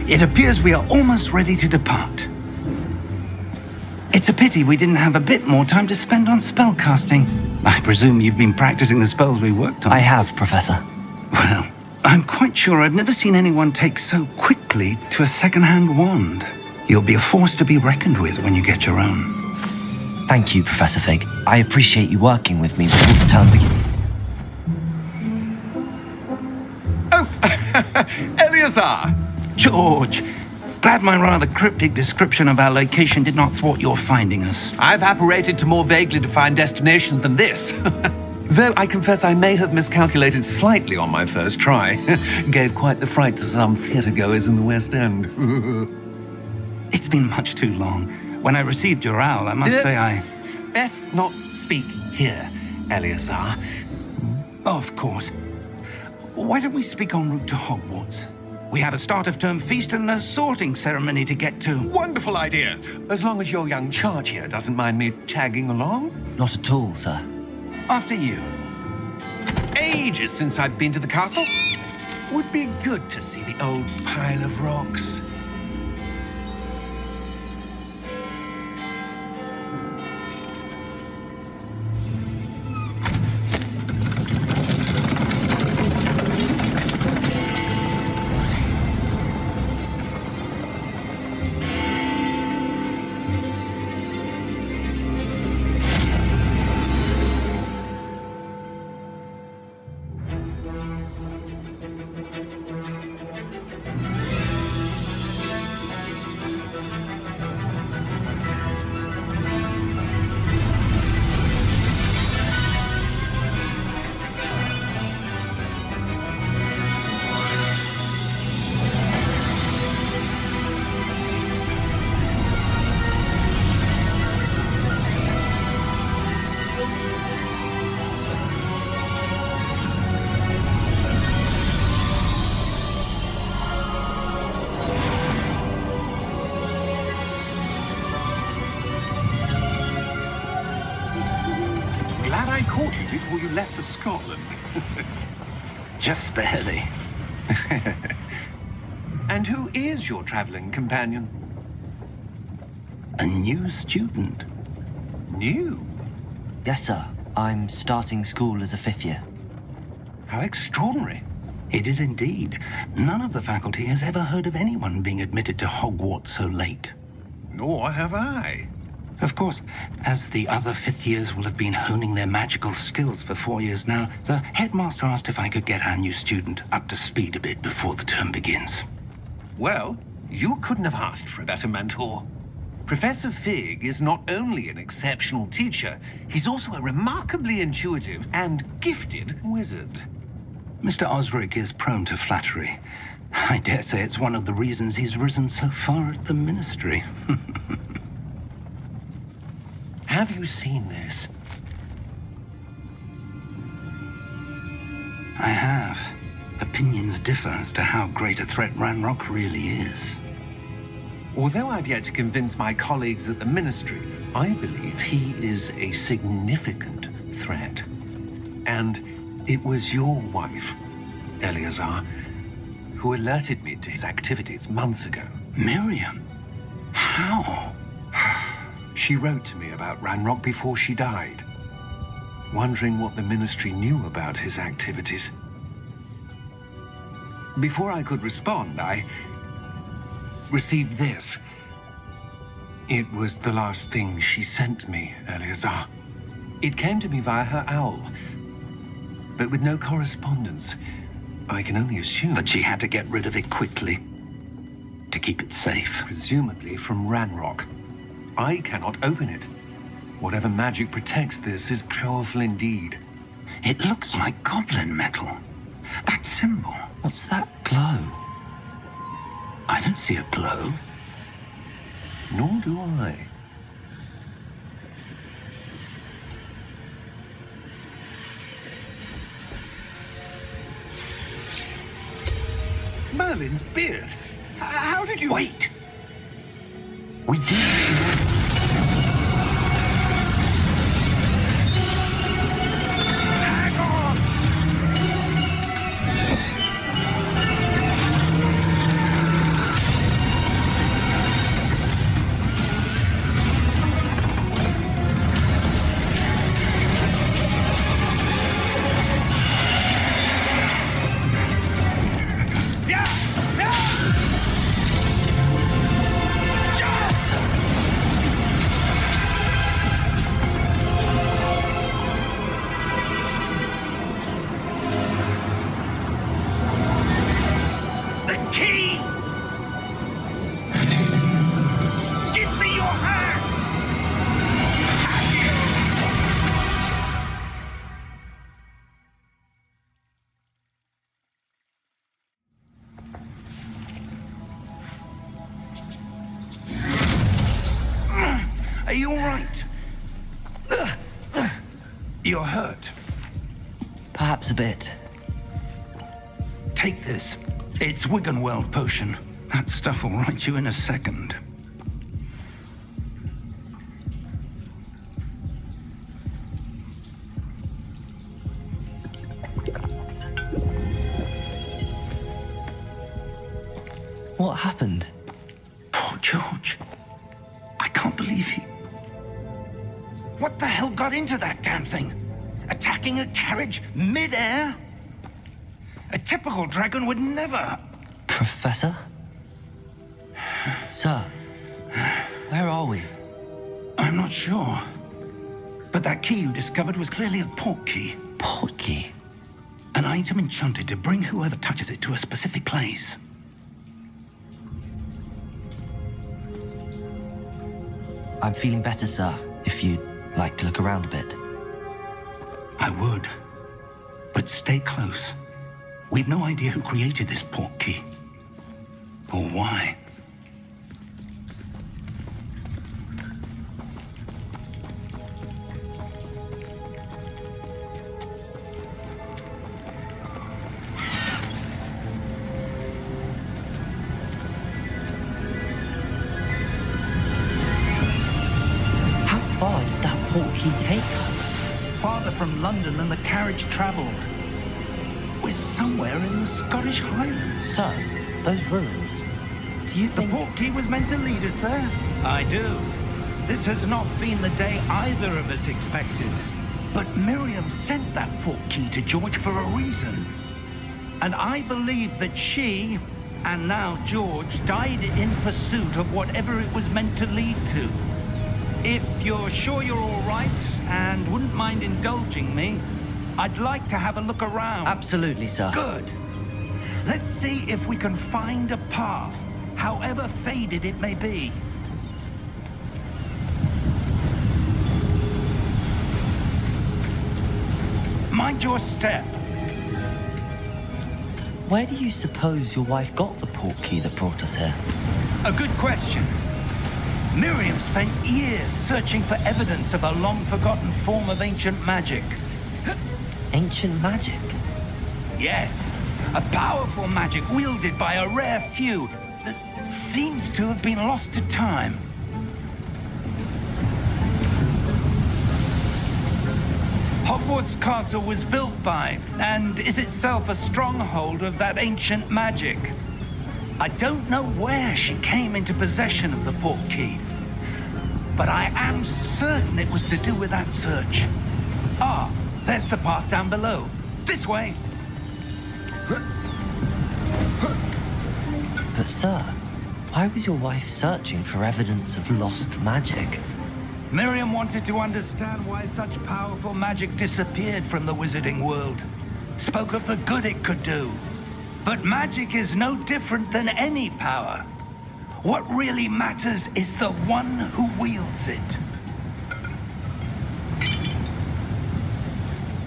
It appears we are almost ready to depart. It's a pity we didn't have a bit more time to spend on spellcasting. I presume you've been practicing the spells we worked on. I have, Professor. Well, I'm quite sure I've never seen anyone take so quickly to a second-hand wand. You'll be a force to be reckoned with when you get your own. Thank you, Professor Fig. I appreciate you working with me before the term begins. Oh, Eleazar! George, glad my rather cryptic description of our location did not thwart your finding us. I've apparated to more vaguely defined destinations than this. Though I confess I may have miscalculated slightly on my first try. Gave quite the fright to some theatre-goers in the West End. It's been much too long. When I received your owl, I must say I... Best not speak here, Eleazar. Of course. Why don't we speak en route to Hogwarts? We have a start-of-term feast and a sorting ceremony to get to. Wonderful idea. As long as your young charge here doesn't mind me tagging along. Not at all, sir. After you. Ages since I've been to the castle. Would be good to see the old pile of rocks. Glad I caught you before you left for Scotland. Just barely. And who is your traveling companion? A new student. New? Yes, sir. I'm starting school as a 5th year. How extraordinary. It is indeed. None of the faculty has ever heard of anyone being admitted to Hogwarts so late. Nor have I. Of course, as the other 5th years will have been honing their magical skills for 4 years now, the headmaster asked if I could get our new student up to speed a bit before the term begins. Well, you couldn't have asked for a better mentor. Professor Fig is not only an exceptional teacher, he's also a remarkably intuitive and gifted wizard. Mr. Osric is prone to flattery. I dare say it's one of the reasons he's risen so far at the ministry. Have you seen this? I have. Opinions differ as to how great a threat Ranrock really is. Although I've yet to convince my colleagues at the ministry, I believe he is a significant threat. And it was your wife, Eleazar, who alerted me to his activities months ago. Miriam? How? She wrote to me about Ranrock before she died, wondering what the ministry knew about his activities. Before I could respond, I received this. It was the last thing she sent me, Eleazar. It came to me via her owl, but with no correspondence. I can only assume That she had to get rid of it quickly to keep it safe. presumably from Ranrock. I cannot open it. Whatever magic protects this is powerful indeed. It looks like goblin metal. That symbol. What's that glow? I don't see a glow. Nor do I. Merlin's beard. How did you... Wait! We did. Are you all right? You're hurt. Perhaps a bit. Take this. It's Wiggenweld potion. That stuff will right you in a second. What happened? Poor George. I can't believe he... What the hell got into that damn thing? Attacking a carriage mid-air? A typical dragon would never... Professor? Sir, where are we? I'm not sure. But that key you discovered was clearly a port key. Port key? An item enchanted to bring whoever touches it to a specific place. I'm feeling better, sir, if you'd like to look around a bit. I would. But stay close. We've no idea who created this port key. Or why. How far did that port key take us? Farther from London than the carriage travelled. We're somewhere in the Scottish Highlands. Sir, those ruins. Do you The think... port key was meant to lead us there? I do. This has not been the day either of us expected. But Miriam sent that port key to George for a reason. And I believe that she, and now George, died in pursuit of whatever it was meant to lead to. If you're sure you're all right and wouldn't mind indulging me, I'd like to have a look around. Absolutely, sir. Good. Let's see if we can find a path, however faded it may be. Mind your step. Where do you suppose your wife got the port key that brought us here? A good question. Miriam spent years searching for evidence of a long-forgotten form of ancient magic. Ancient magic? Yes, a powerful magic wielded by a rare few that seems to have been lost to time. Hogwarts Castle was built by, and is itself a stronghold of that ancient magic. I don't know where she came into possession of the port key, but I am certain it was to do with that search. Ah, there's the path down below. This way. But sir, why was your wife searching for evidence of lost magic? Miriam wanted to understand why such powerful magic disappeared from the wizarding world. Spoke of the good it could do. But magic is no different than any power. What really matters is the one who wields it.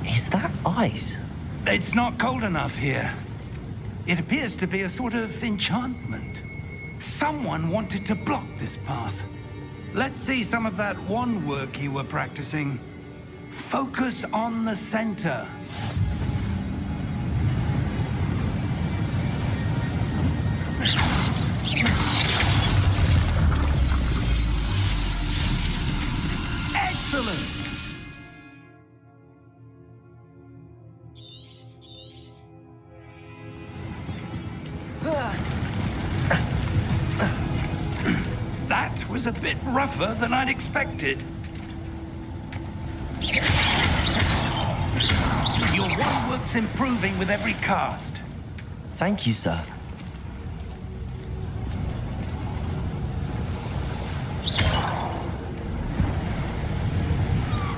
Is that ice? It's not cold enough here. It appears to be a sort of enchantment. Someone wanted to block this path. Let's see some of that wand work you were practicing. Focus on the center. Excellent! That was a bit rougher than I'd expected. Your wand work's improving with every cast. Thank you, sir.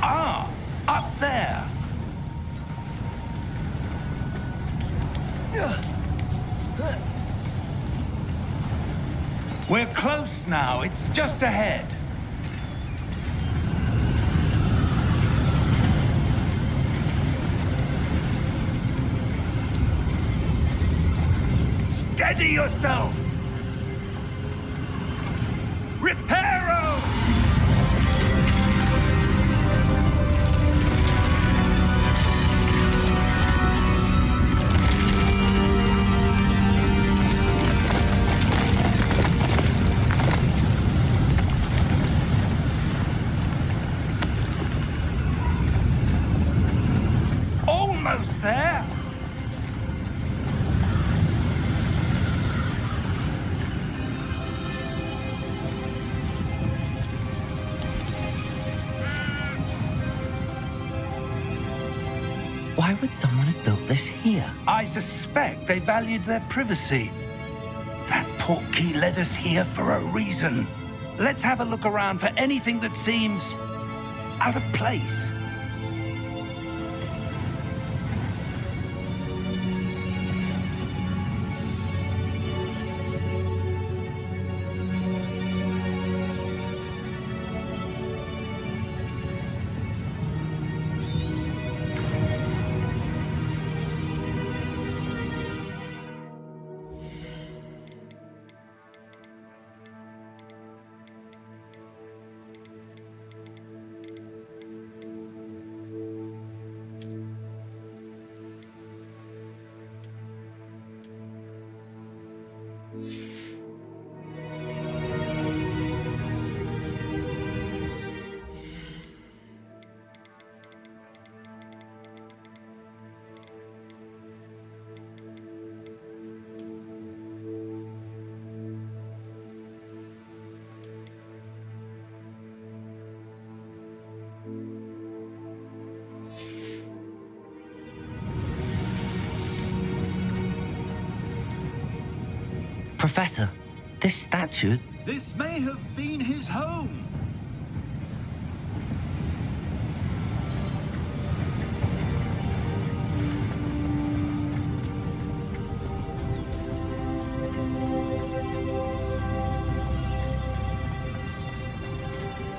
Ah, up there. We're close now. It's just ahead. Steady yourself! Reparo! Why would someone have built this here? I suspect they valued their privacy. That portkey led us here for a reason. Let's have a look around for anything that seems out of place. Professor, this statue... This may have been his home.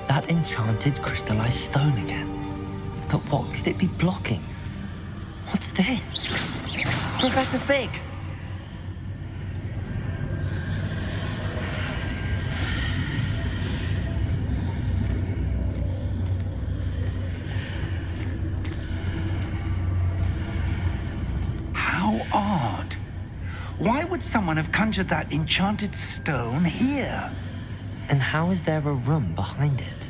That enchanted crystallized stone again. But what could it be blocking? What's this? Professor Fig! How odd. Why would someone have conjured that enchanted stone here? And how is there a room behind it?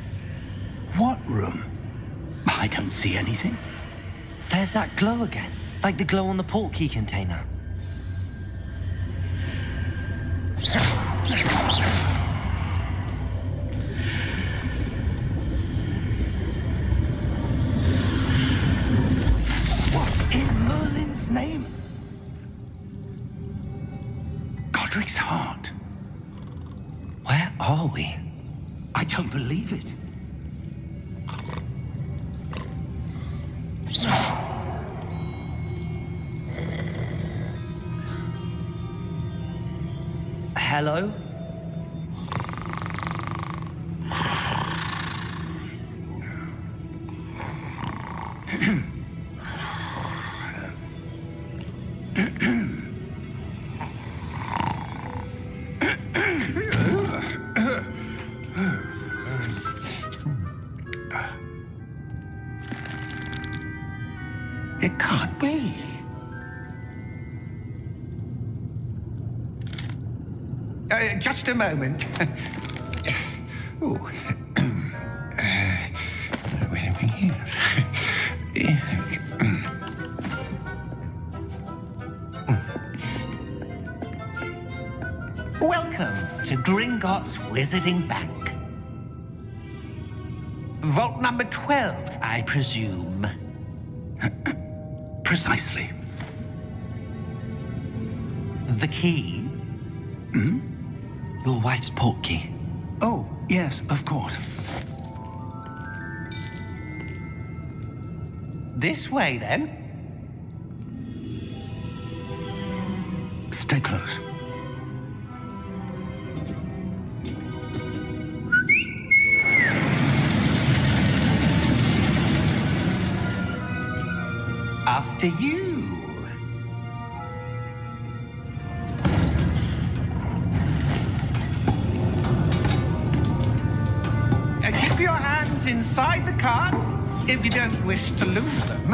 What room? I don't see anything. There's that glow again, like the glow on the portkey container. What in Merlin's name? Godric's heart. Where are we? I don't believe it. Hello? It can't be. Just a moment. Oh. Where are we here? Welcome to Gringotts Wizarding Bank. Vault number 12, I presume. Precisely. The key? Your wife's portkey. Oh, yes, of course. This way, then. Stay close. After you. Keep your hands inside the cart if you don't wish to lose them.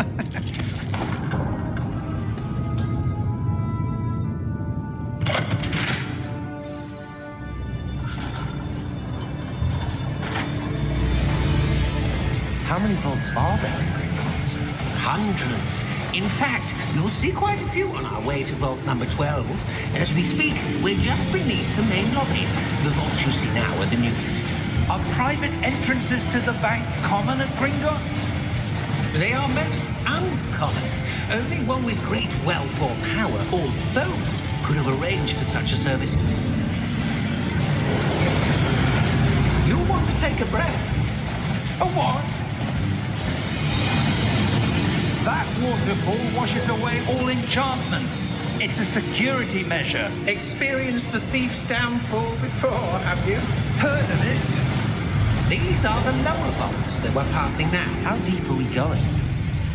How many vaults are there in Gringotts? Hundreds. In fact, you'll see quite a few on our way to vault number 12. As we speak, we're just beneath the main lobby. The vaults you see now are the newest. Are private entrances to the bank common at Gringotts? They are most uncommon. Only one with great wealth or power, or both, could have arranged for such a service. You'll want to take a breath. A what? That waterfall washes away all enchantments. It's a security measure. Experienced the thief's downfall before, have you? Heard of it? These are the lower vaults that we're passing now. How deep are we going?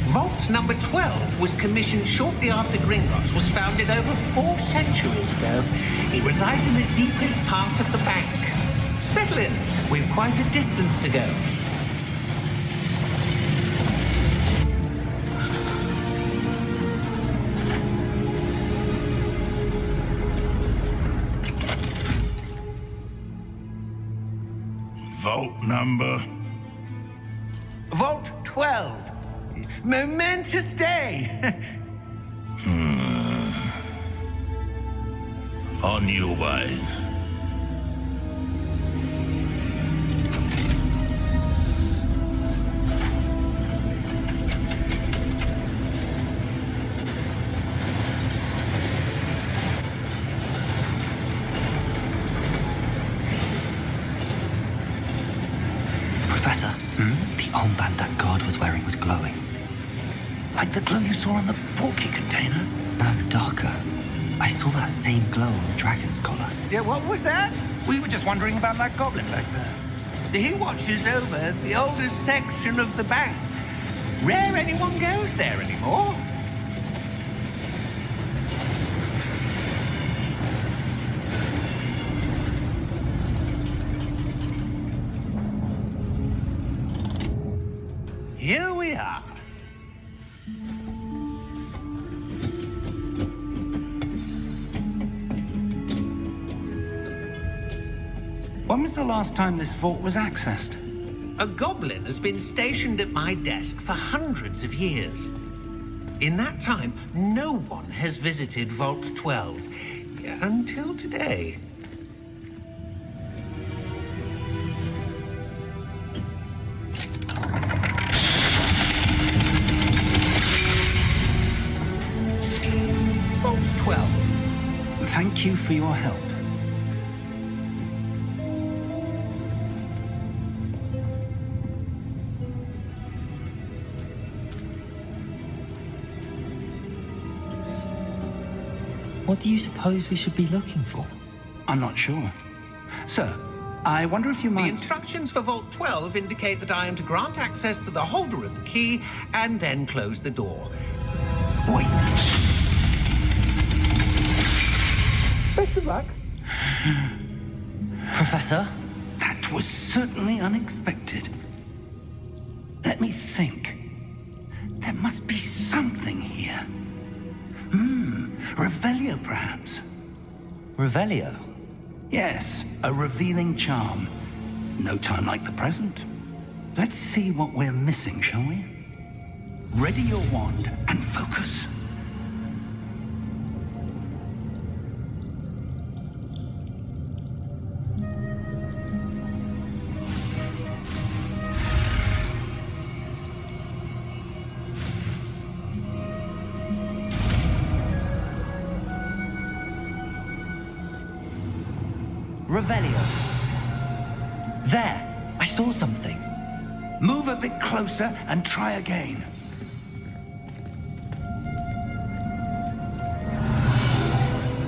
Vault number 12 was commissioned shortly after Gringotts was founded over 4 centuries ago. It resides in the deepest part of the bank. Settle in. We've quite a distance to go. Vault number? Vault 12. Momentous day. On your way. Professor, the armband that guard was wearing was glowing. Like the glow you saw on the porky container? No, darker. I saw that same glow on the dragon's collar. Yeah, what was that? We were just wondering about that goblin back there. He watches over the oldest section of the bank. Rare anyone goes there anymore. Here we are. When was the last time this vault was accessed? A goblin has been stationed at my desk for hundreds of years. In that time, no one has visited Vault 12 until today. Vault 12. Thank you for your help. What do you suppose we should be looking for? I'm not sure. Sir, I wonder if you The might... instructions for Vault 12 indicate that I am to grant access to the holder of the key and then close the door. Wait. Best of luck. Professor? That was certainly unexpected. Let me think. There must be something here. Revelio, perhaps? Revelio? Yes, a revealing charm. No time like the present. Let's see what we're missing, shall we? Ready your wand and focus. Revelio. There! I saw something. Move a bit closer and try again.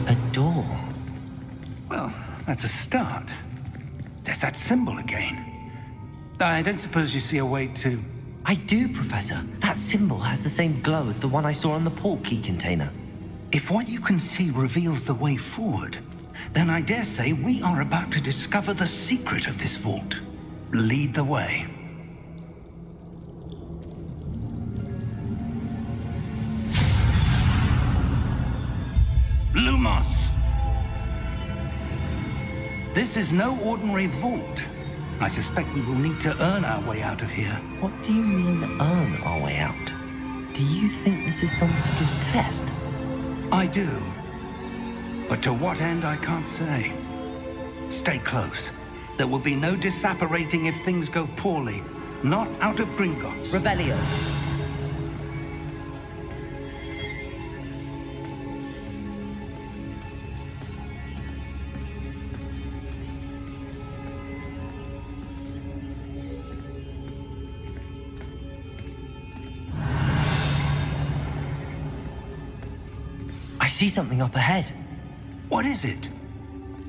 A door. Well, that's a start. There's that symbol again. I don't suppose you see a way to... I do, Professor. That symbol has the same glow as the one I saw on the port key container. If what you can see reveals the way forward, then I dare say we are about to discover the secret of this vault. Lead the way. Lumos! This is no ordinary vault. I suspect we will need to earn our way out of here. What do you mean, earn our way out? Do you think this is some sort of test? I do. But to what end, I can't say. Stay close. There will be no disapparating if things go poorly. Not out of Gringotts. Revelio. see something up ahead. What is it?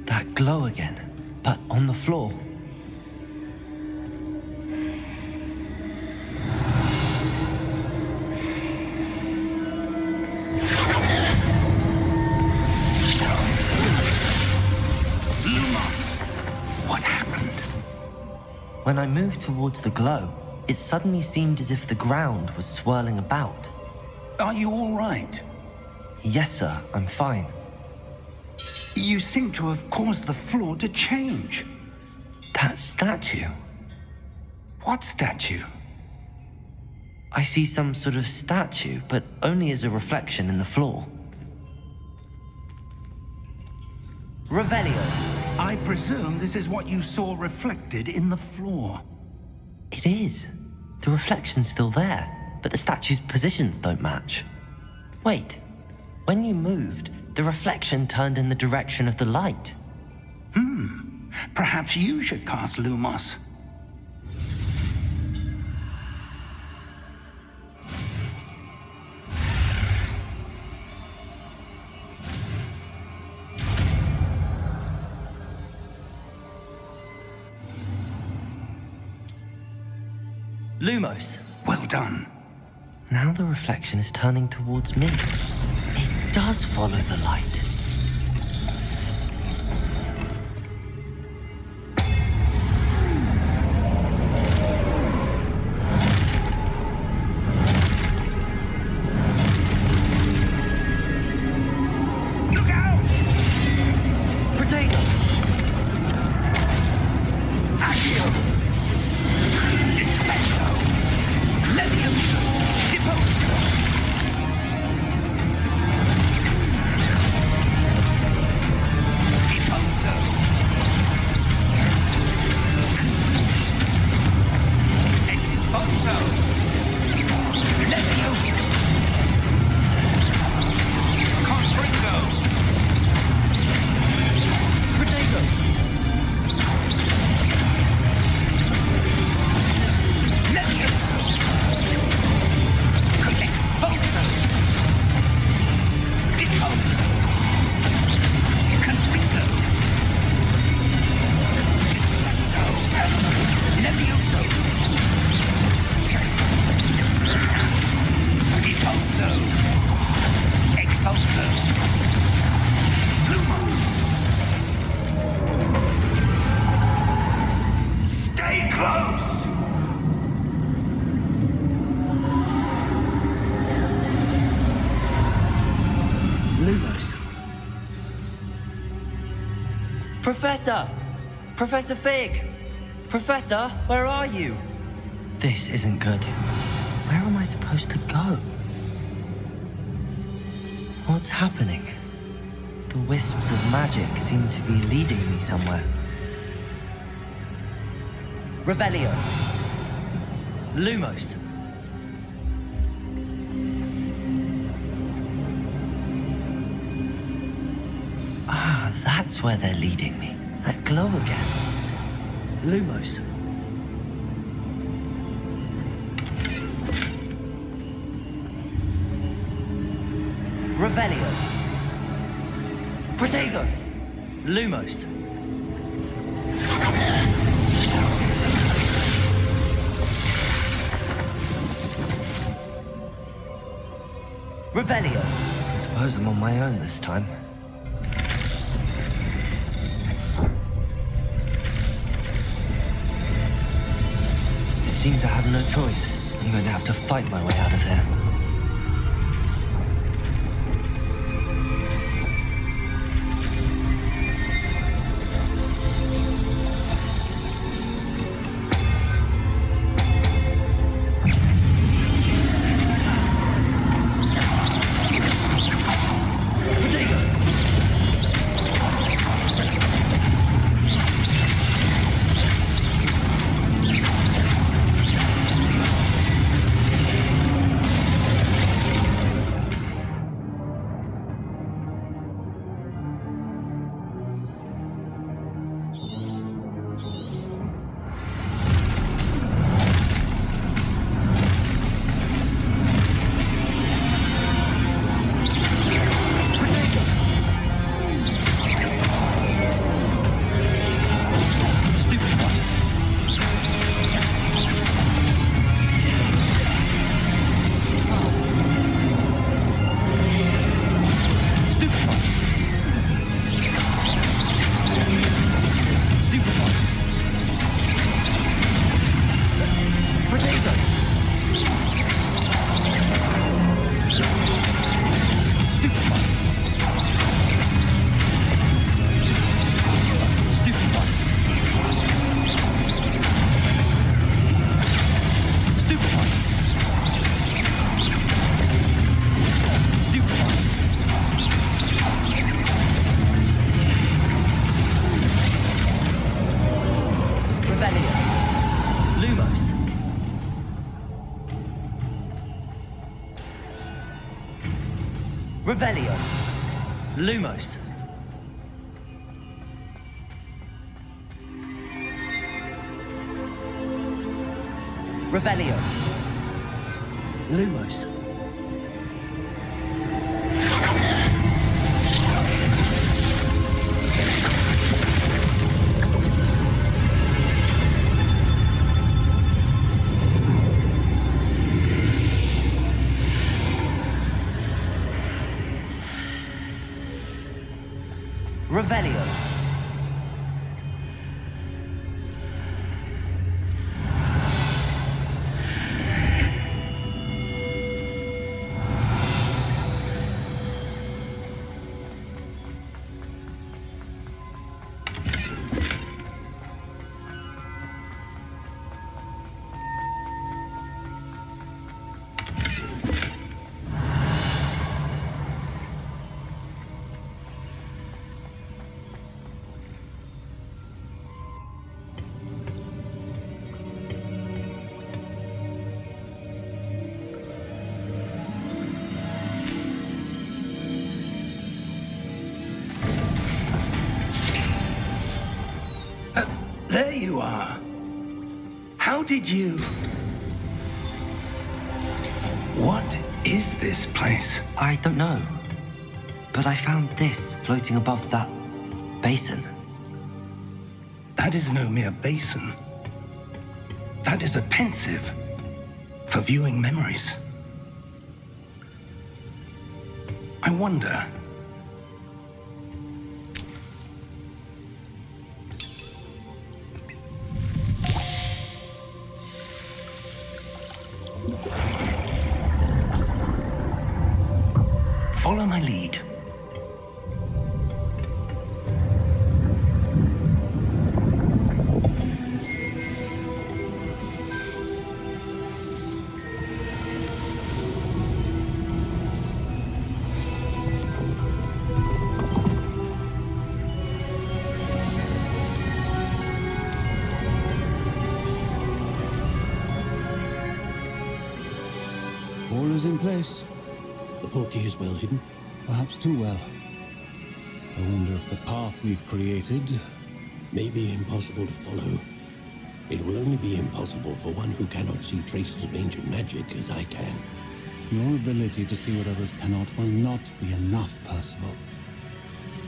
That glow again, but on the floor. What happened? When I moved towards the glow, it suddenly seemed as if the ground was swirling about. Are you all right? Yes, sir, I'm fine. You seem to have caused the floor to change. That statue. What statue? I see some sort of statue, but only as a reflection in the floor. Revelio. I presume this is what you saw reflected in the floor. It is. The reflection's still there, but the statue's positions don't match. Wait. When you moved, the reflection turned in the direction of the light. Perhaps you should cast Lumos. Lumos. Well done. Now the reflection is turning towards me. It does follow the light. Look out! Potato! Accio! Defendo! Levioso! Deposo! Deposo! Exposo! Levioso! Confringo! Potato! Levioso! Exposo! Deposo! Confringo! Dissecto! Levioso! Deposo! Exposo! Lumos! Stay close! Lumos. Professor! Professor Fig! Professor, where are you? This isn't good. Where am I supposed to go? What's happening? The wisps of magic seem to be leading me somewhere. Revelio. Lumos. Ah, that's where they're leading me. That glow again. Lumos. Revelio. Protego. Lumos. Revelio. I suppose I'm on my own this time. It seems I have no choice. I'm going to have to fight my way out of here. Revelio. Lumos. Revelio. Lumos. Revelio. Lumos. Revelio. There you are. How did you... What is this place? I don't know. But I found this floating above that basin. That is no mere basin. That is a pensive for viewing memories. I wonder... Follow my lead. All is in place. The portkey is well hidden. Perhaps too well. I wonder if the path we've created... May be impossible to follow. It will only be impossible for one who cannot see traces of ancient magic as I can. Your ability to see what others cannot will not be enough, Percival.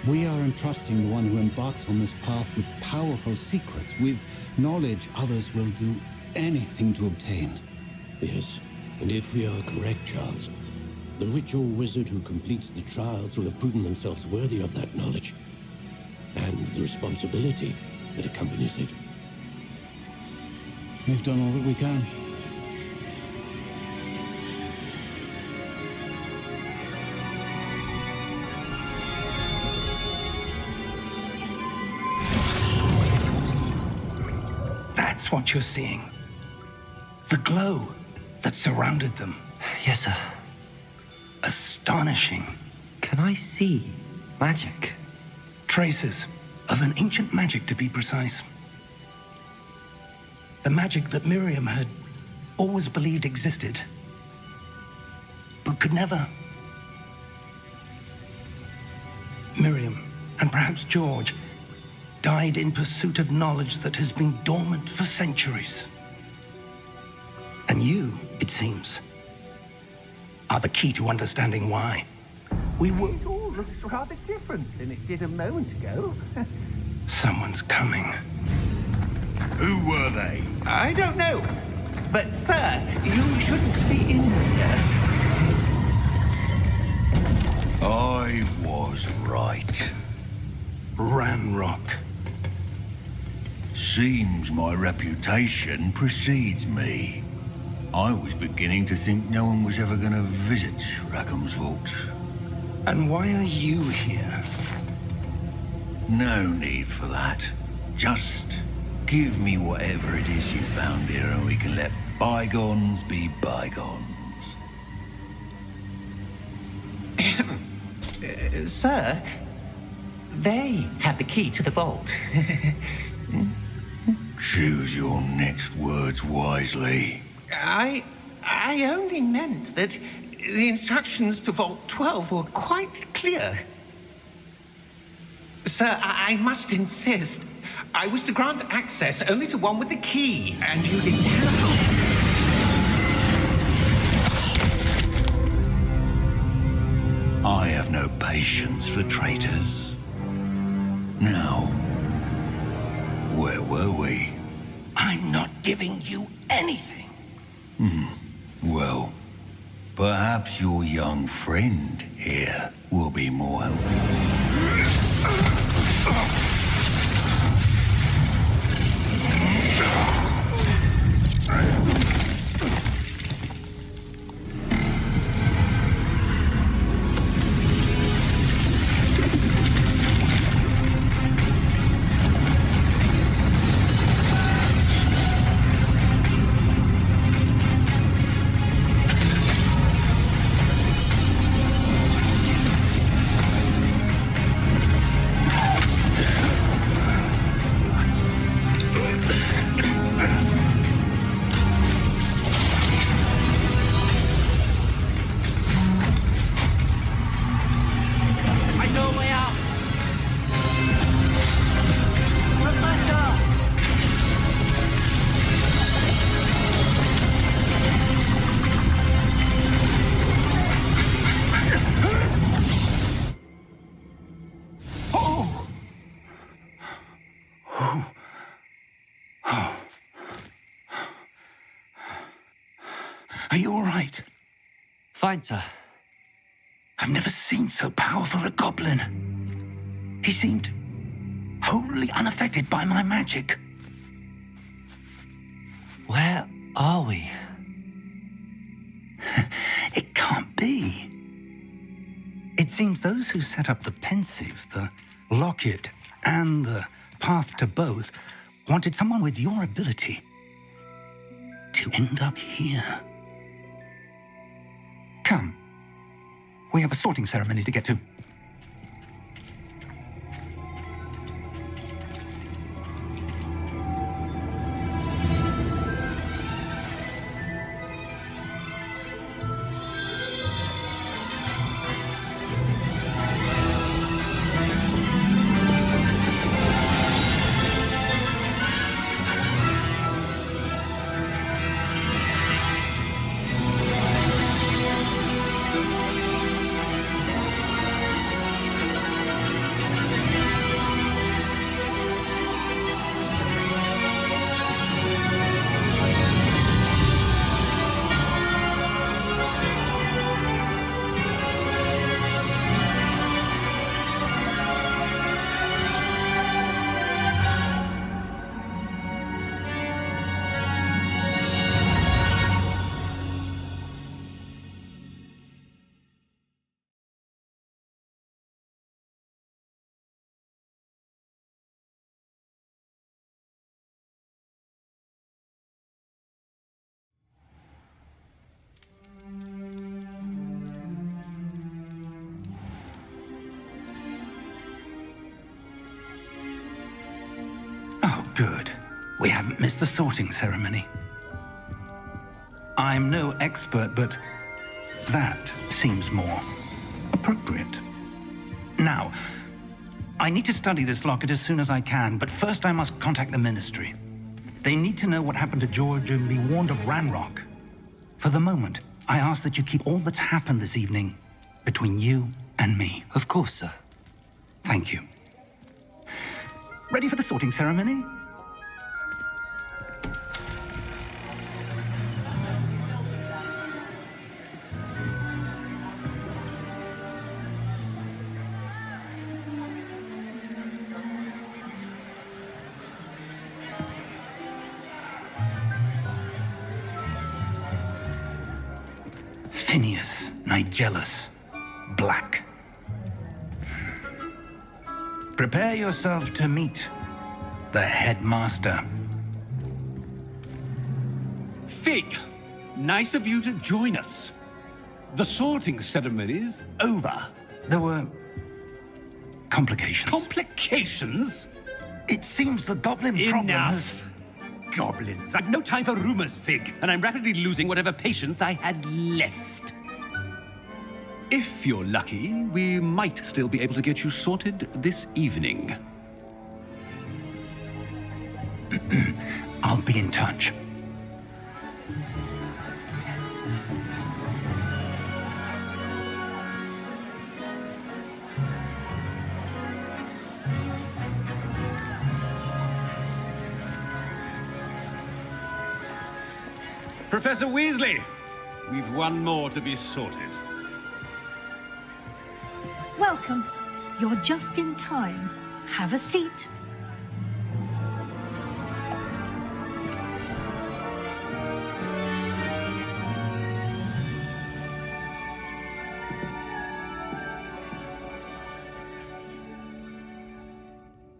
We are entrusting the one who embarks on this path with powerful secrets, with knowledge others will do anything to obtain. Yes, and if we are correct, Charles, the witch or wizard who completes the trials will have proven themselves worthy of that knowledge, and the responsibility that accompanies it. We've done all that we can. That's what you're seeing. The glow that surrounded them. Yes, sir. Astonishing. Can I see magic? Traces of an ancient magic, to be precise. The magic that Miriam had always believed existed, but could never. Miriam, and perhaps George, died in pursuit of knowledge that has been dormant for centuries. And you, it seems, are the key to understanding why. We were... It all looks rather different than it did a moment ago. Someone's coming. Who were they? I don't know. But, sir, you shouldn't be in here. I was right. Ranrock. Seems my reputation precedes me. I was beginning to think no one was ever going to visit Rackham's vault. And why are you here? No need for that. Just give me whatever it is you found here and we can let bygones be bygones. Sir, they have the key to the vault. Choose your next words wisely. I only meant that the instructions to Vault 12 were quite clear. Sir, I must insist. I was to grant access only to one with the key, and you didn't have it. I have no patience for traitors. Now, where were we? I'm not giving you anything. Well, perhaps your young friend here will be more helpful. Are you all right? Fine, sir. I've never seen so powerful a goblin. He seemed wholly unaffected by my magic. Where are we? It can't be. It seems those who set up the pensive, the locket, and the path to both wanted someone with your ability to end up here. Come. We have a sorting ceremony to get to. Good. We haven't missed the sorting ceremony. I'm no expert, but that seems more appropriate. Now, I need to study this locket as soon as I can, but first I must contact the Ministry. They need to know what happened to George and be warned of Ranrock. For the moment, I ask that you keep all that's happened this evening between you and me. Of course, sir. Thank you. Ready for the sorting ceremony? Phineas, Nigellus, Black. Prepare yourself to meet the headmaster. Fig, nice of you to join us. The sorting ceremony's over. There were complications. Complications? It seems the goblin problem has... Enough. goblins! I've no time for rumors, Fig, and I'm rapidly losing whatever patience I had left. If you're lucky, we might still be able to get you sorted this evening. I'll be in touch. Professor Weasley, we've one more to be sorted. Welcome. You're just in time. Have a seat.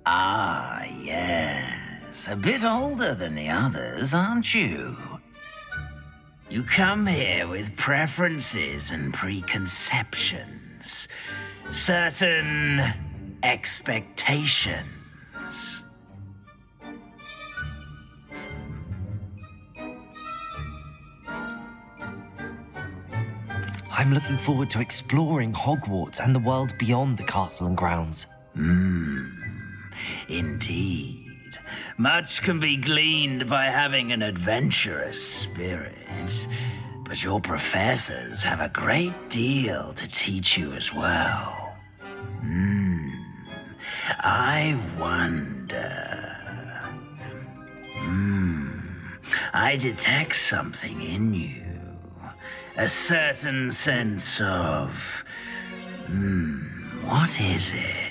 Ah, yes. A bit older than the others, aren't you? You come here with preferences and preconceptions. Certain expectations. I'm looking forward to exploring Hogwarts and the world beyond the castle and grounds. Indeed. Much can be gleaned by having an adventurous spirit, but your professors have a great deal to teach you as well. I wonder... I detect something in you. A certain sense of... what is it?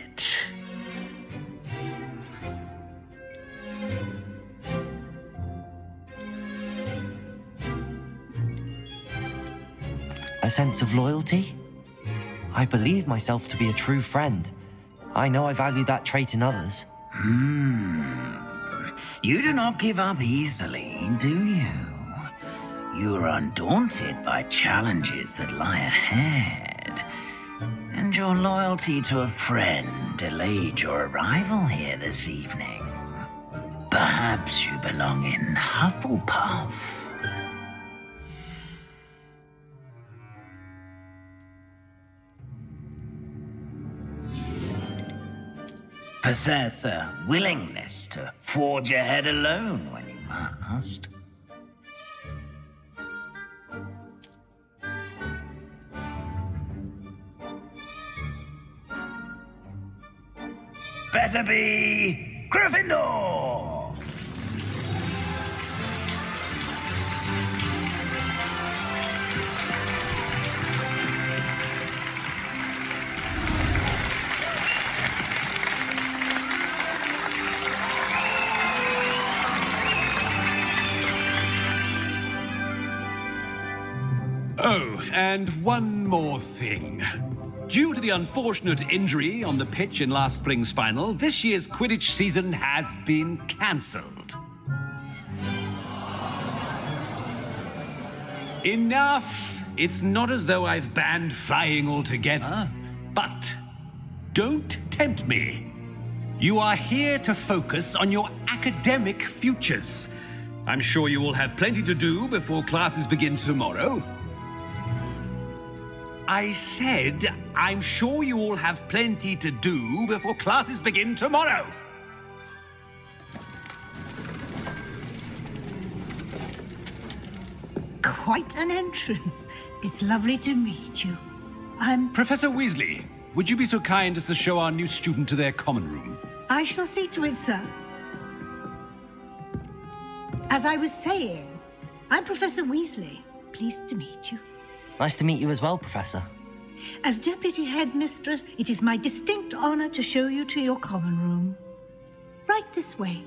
A sense of loyalty? I believe myself to be a true friend. I know I value that trait in others. You do not give up easily, do you? You are undaunted by challenges that lie ahead. And your loyalty to a friend delayed your arrival here this evening. Perhaps you belong in Hufflepuff. Possess a willingness to forge ahead alone when you must. Better be Gryffindor! Oh, and one more thing. Due to the unfortunate injury on the pitch in last spring's final, this year's Quidditch season has been cancelled. Enough! It's not as though I've banned flying altogether, but don't tempt me. You are here to focus on your academic futures. I'm sure you will have plenty to do before classes begin tomorrow. I said, I'm sure you all have plenty to do before classes begin tomorrow. Quite an entrance. It's lovely to meet you. I'm... Professor Weasley, would you be so kind as to show our new student to their common room? I shall see to it, sir. As I was saying, I'm Professor Weasley. Pleased to meet you. Nice to meet you as well, Professor. As Deputy Headmistress, it is my distinct honor to show you to your common room. Right this way.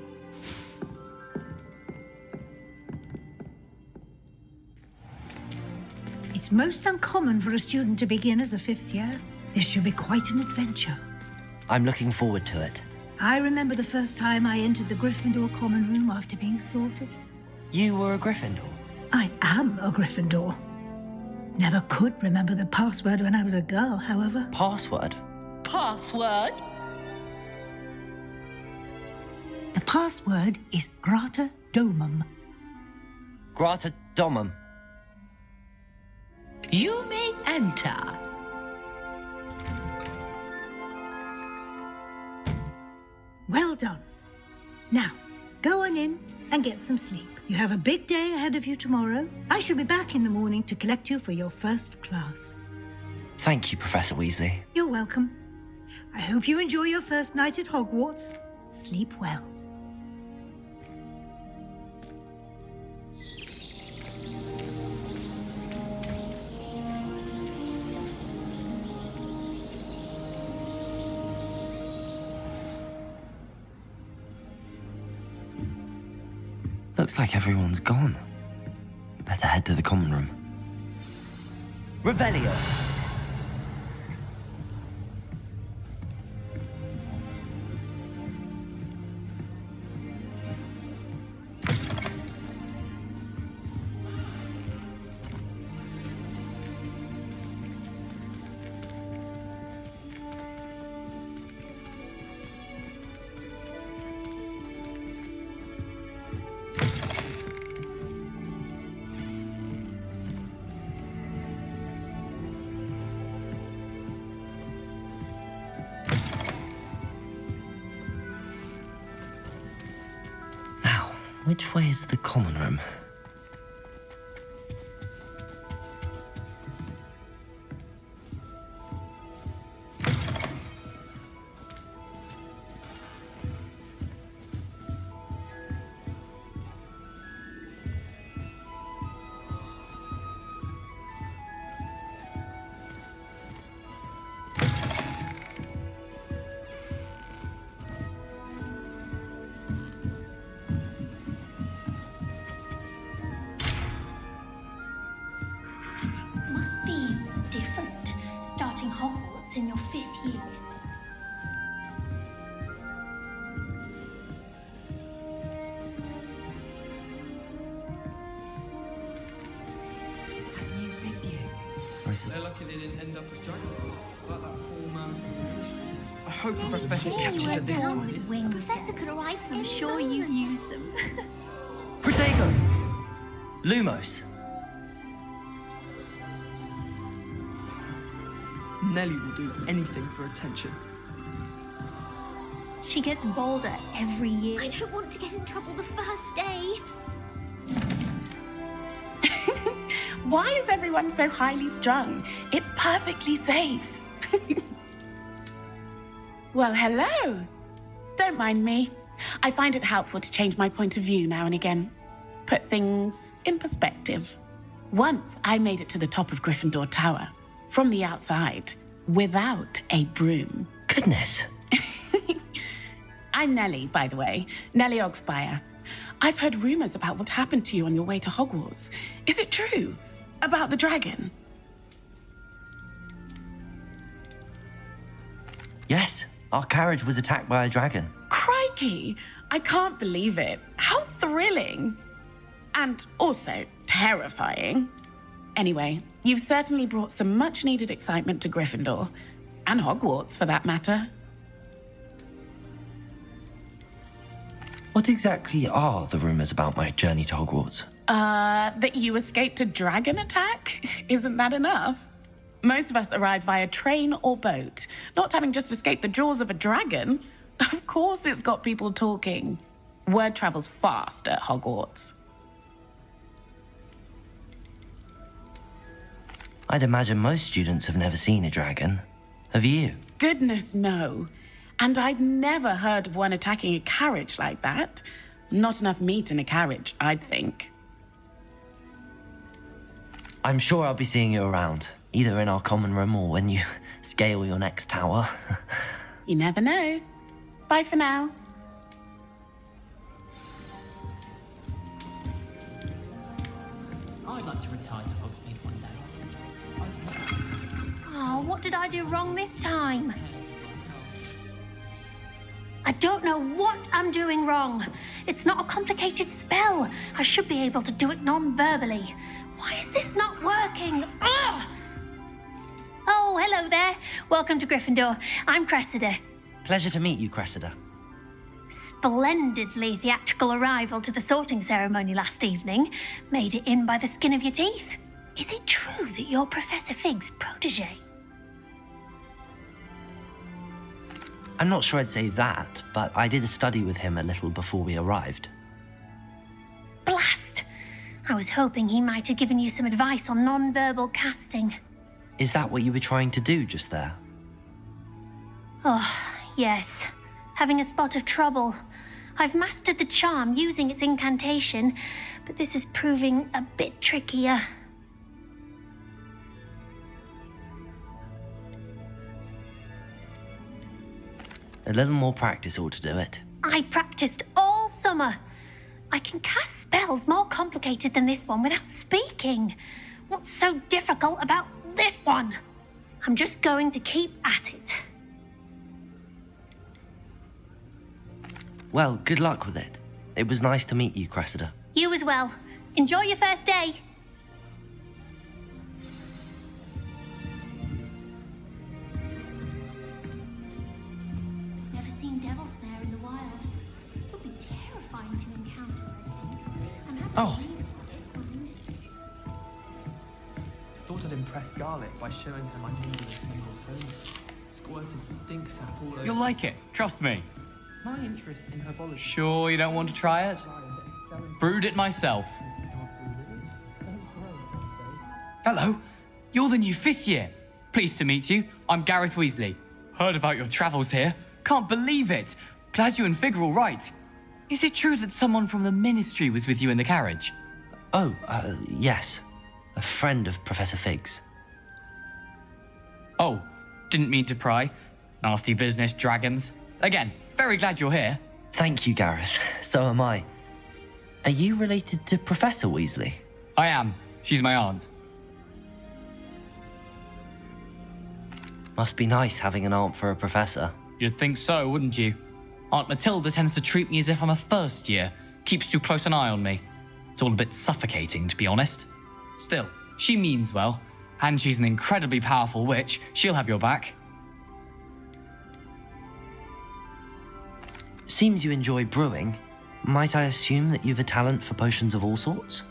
It's most uncommon for a student to begin as a fifth year. This should be quite an adventure. I'm looking forward to it. I remember the first time I entered the Gryffindor common room after being sorted. You were a Gryffindor? I am a Gryffindor. Never could remember the password when I was a girl, however. Password? Password? The password is Grata domum. Grata domum. You may enter. Well done. Now, go on in and get some sleep. You have a big day ahead of you tomorrow. I shall be back in the morning to collect you for your first class. Thank you, Professor Weasley. You're welcome. I hope you enjoy your first night at Hogwarts. Sleep well. Looks like everyone's gone. Better head to the common room. Revelio! Which way is the common room? Starting Hogwarts in your 5th year. They're lucky they didn't end up as Dragonfly, like that poor man from the ministry. I hope a professor catches her this time. A professor could arrive and I'm sure you use them. Protego! Lumos! Nellie will do anything for attention. She gets bolder every year. I don't want to get in trouble the first day. Why is everyone so highly strung? It's perfectly safe. Well, hello. Don't mind me. I find it helpful to change my point of view now and again. Put things in perspective. Once I made it to the top of Gryffindor Tower, from the outside, without a broom. Goodness. I'm Nellie, by the way. Nellie Ogspire. I've heard rumors about what happened to you on your way to Hogwarts. Is it true? About the dragon? Yes, our carriage was attacked by a dragon. Crikey! I can't believe it. How thrilling! And also terrifying. Anyway, you've certainly brought some much-needed excitement to Gryffindor. And Hogwarts, for that matter. What exactly are the rumors about my journey to Hogwarts? That you escaped a dragon attack? Isn't that enough? Most of us arrive via train or boat, not having just escaped the jaws of a dragon. Of course it's got people talking. Word travels fast at Hogwarts. I'd imagine most students have never seen a dragon. Have you? Goodness, no. And I've never heard of one attacking a carriage like that. Not enough meat in a carriage, I'd think. I'm sure I'll be seeing you around, either in our common room or when you scale your next tower. You never know. Bye for now. I'd like to retire to Hogsmeade one day. Oh, what did I do wrong this time? I don't know what I'm doing wrong. It's not a complicated spell. I should be able to do it non-verbally. Why is this not working? Ugh! Oh, hello there. Welcome to Gryffindor. I'm Cressida. Pleasure to meet you, Cressida. splendidly theatrical arrival to the sorting ceremony last evening made it in by the skin of your teeth. Is it true that you're Professor Fig's protege? I'm not sure I'd say that, but I did study with him a little before we arrived. Blast! I was hoping he might have given you some advice on non-verbal casting. Is that what you were trying to do just there? Oh, yes. Having a spot of trouble. I've mastered the charm using its incantation, but this is proving a bit trickier. A little more practice ought to do it. I practiced all summer. I can cast spells more complicated than this one without speaking. What's so difficult about this one? I'm just going to keep at it. Well, good luck with it. It was nice to meet you, Cressida. You as well. Enjoy your first day. Never seen devil snare in the wild. It would be terrifying to encounter, I think. I'm happy Oh. Thought I'd impress Garlic by showing her my dangerous melatonin. Squirted stink sap all over. You'll like it, trust me. My interest in herbology. Sure you don't want to try it? Brewed it myself. Hello, you're the new 5th year. Pleased to meet you. I'm Gareth Weasley. Heard about your travels here. Can't believe it. Glad you and Fig are all right. Is it true that someone from the Ministry was with you in the carriage? Oh, yes. A friend of Professor Fig's. Oh, didn't mean to pry. Nasty business, dragons. Again, very glad you're here. Thank you, Gareth. So am I. Are you related to Professor Weasley? I am. She's my aunt. Must be nice having an aunt for a professor. You'd think so, wouldn't you? Aunt Matilda tends to treat me as if I'm a first year. Keeps too close an eye on me. It's all a bit suffocating, to be honest. Still, she means well. And she's an incredibly powerful witch. She'll have your back. Seems you enjoy brewing. Might I assume that you've a talent for potions of all sorts?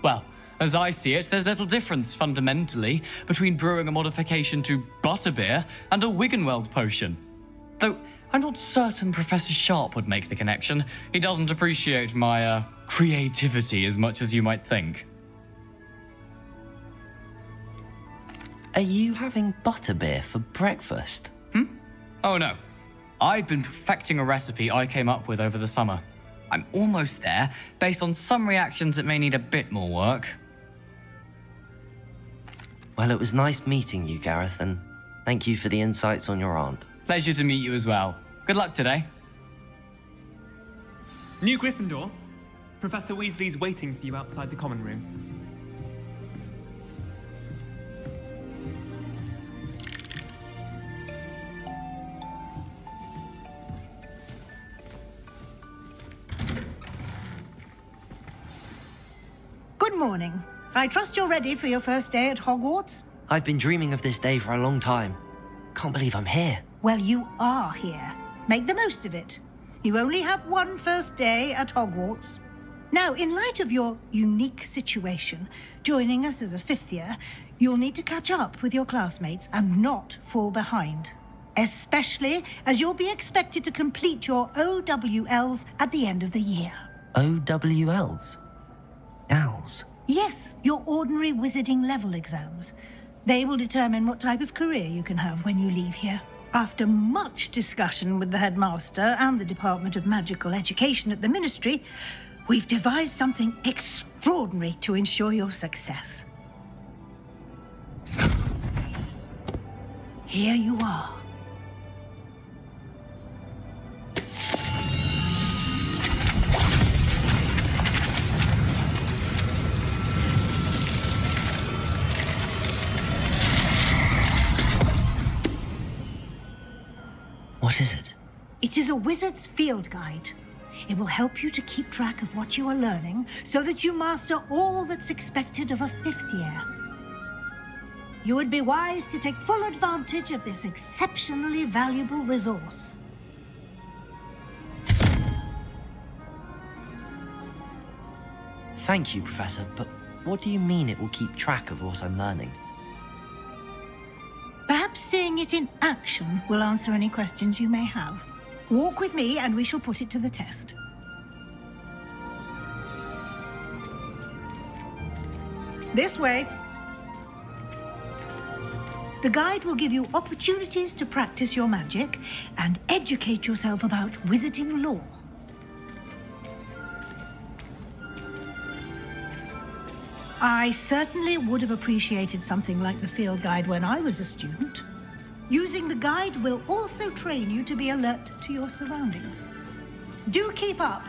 Well, as I see it, there's little difference, fundamentally, between brewing a modification to butterbeer and a Wiggenweld potion. Though, I'm not certain Professor Sharp would make the connection. He doesn't appreciate my, creativity as much as you might think. Are you having butterbeer for breakfast? Oh no. I've been perfecting a recipe I came up with over the summer. I'm almost there, based on some reactions that may need a bit more work. Well, it was nice meeting you, Gareth, and thank you for the insights on your aunt. Pleasure to meet you as well. Good luck today. New Gryffindor. Professor Weasley's waiting for you outside the common room. Good morning. I trust you're ready for your first day at Hogwarts? I've been dreaming of this day for a long time. Can't believe I'm here. Well, you are here. Make the most of it. You only have one first day at Hogwarts. Now, in light of your unique situation, joining us as a 5th year, you'll need to catch up with your classmates and not fall behind. Especially as you'll be expected to complete your OWLs at the end of the year. OWLs? Owls? Yes, your ordinary wizarding level exams. They will determine what type of career you can have when you leave here. After much discussion with the headmaster and the Department of Magical Education at the Ministry, we've devised something extraordinary to ensure your success. Here you are. What is it? It is a wizard's field guide. It will help you to keep track of what you are learning so that you master all that's expected of a 5th year. You would be wise to take full advantage of this exceptionally valuable resource. Thank you, Professor, but what do you mean it will keep track of what I'm learning? Perhaps seeing it in action will answer any questions you may have. Walk with me and we shall put it to the test. This way. The guide will give you opportunities to practice your magic and educate yourself about wizarding lore. I certainly would have appreciated something like the field guide when I was a student. Using the guide will also train you to be alert to your surroundings. Do keep up!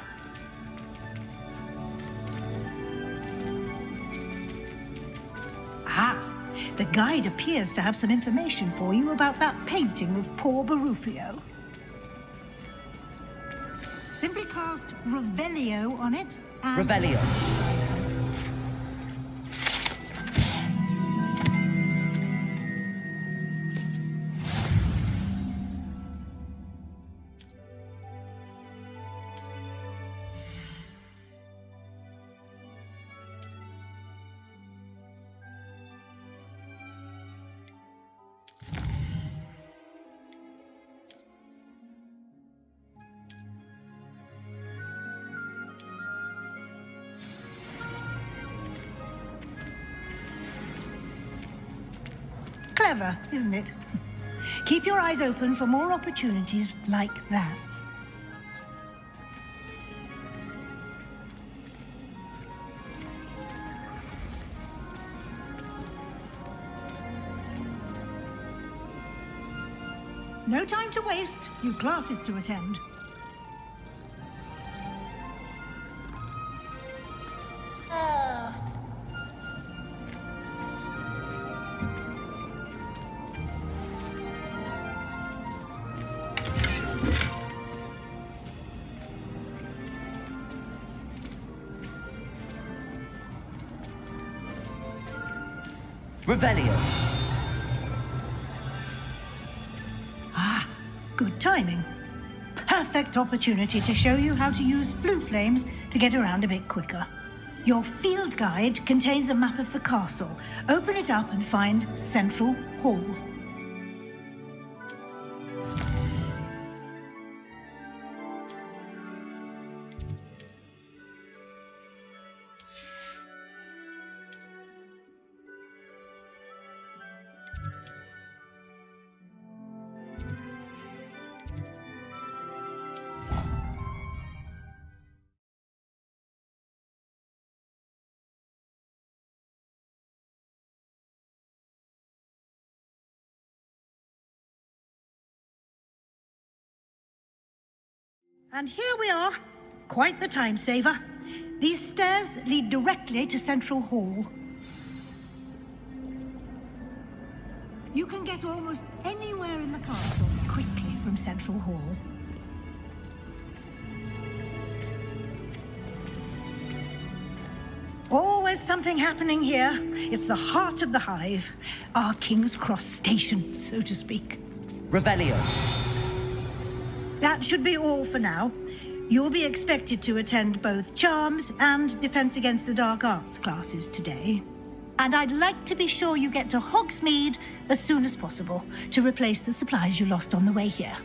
Ah, the guide appears to have some information for you about that painting of poor Barufio. Simply cast Revelio on it and... Revelio. Clever, isn't it? Keep your eyes open for more opportunities like that. No time to waste. You've classes to attend. Revelio. Ah, good timing. Perfect opportunity to show you how to use flue flames to get around a bit quicker. Your field guide contains a map of the castle. Open it up and find Central Hall. And here we are. Quite the time saver. These stairs lead directly to Central Hall. You can get almost anywhere in the castle quickly from Central Hall. Always something happening here. It's the heart of the hive. Our King's Cross station, so to speak. Revelio. That should be all for now. You'll be expected to attend both Charms and Defense Against the Dark Arts classes today. And I'd like to be sure you get to Hogsmeade as soon as possible to replace the supplies you lost on the way here.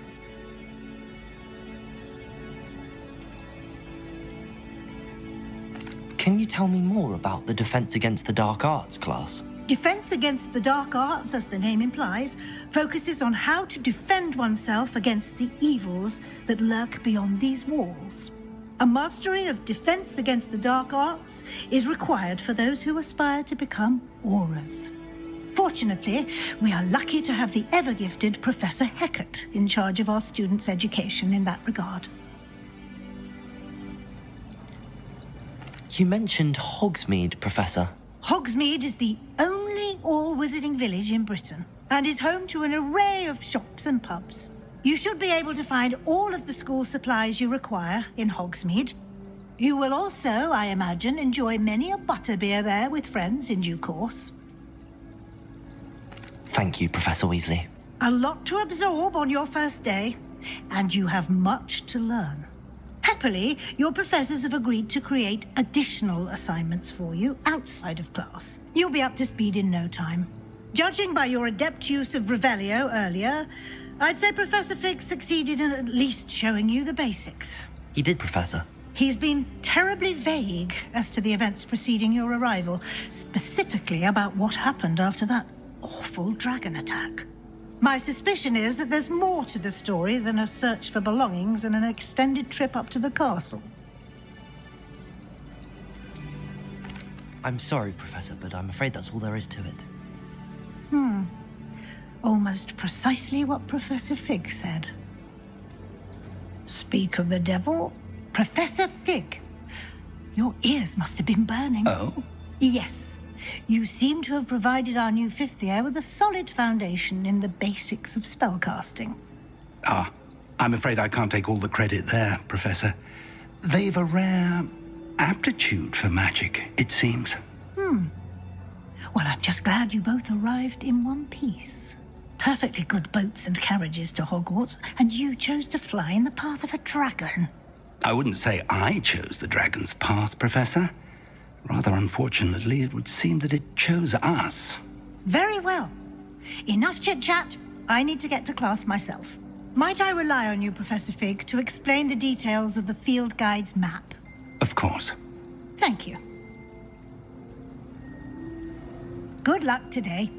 Can you tell me more about the Defense Against the Dark Arts class? Defense Against the Dark Arts, as the name implies, focuses on how to defend oneself against the evils that lurk beyond these walls. A mastery of Defense Against the Dark Arts is required for those who aspire to become Aurors. Fortunately, we are lucky to have the ever-gifted Professor Hecat in charge of our students' education in that regard. You mentioned Hogsmeade, Professor. Hogsmeade is the only all-wizarding village in Britain and is home to an array of shops and pubs. You should be able to find all of the school supplies you require in Hogsmeade. You will also, I imagine, enjoy many a butterbeer there with friends in due course. Thank you, Professor Weasley. A lot to absorb on your first day, and you have much to learn. Heck, Happily, your professors have agreed to create additional assignments for you outside of class. You'll be up to speed in no time. Judging by your adept use of Revelio earlier, I'd say Professor Fig succeeded in at least showing you the basics. He did, Professor. He's been terribly vague as to the events preceding your arrival, specifically about what happened after that awful dragon attack. My suspicion is that there's more to the story than a search for belongings and an extended trip up to the castle. I'm sorry, Professor, but I'm afraid that's all there is to it. Almost precisely what Professor Fig said. Speak of the devil, Professor Fig. Your ears must have been burning. Oh? Yes. You seem to have provided our new fifth year with a solid foundation in the basics of spellcasting. Ah, I'm afraid I can't take all the credit there, Professor. They've a rare aptitude for magic, it seems. Well, I'm just glad you both arrived in one piece. Perfectly good boats and carriages to Hogwarts, and you chose to fly in the path of a dragon. I wouldn't say I chose the dragon's path, Professor. Rather unfortunately, it would seem that it chose us. Very well. Enough chit-chat. I need to get to class myself. Might I rely on you, Professor Fig, to explain the details of the field guide's map? Of course. Thank you. Good luck today.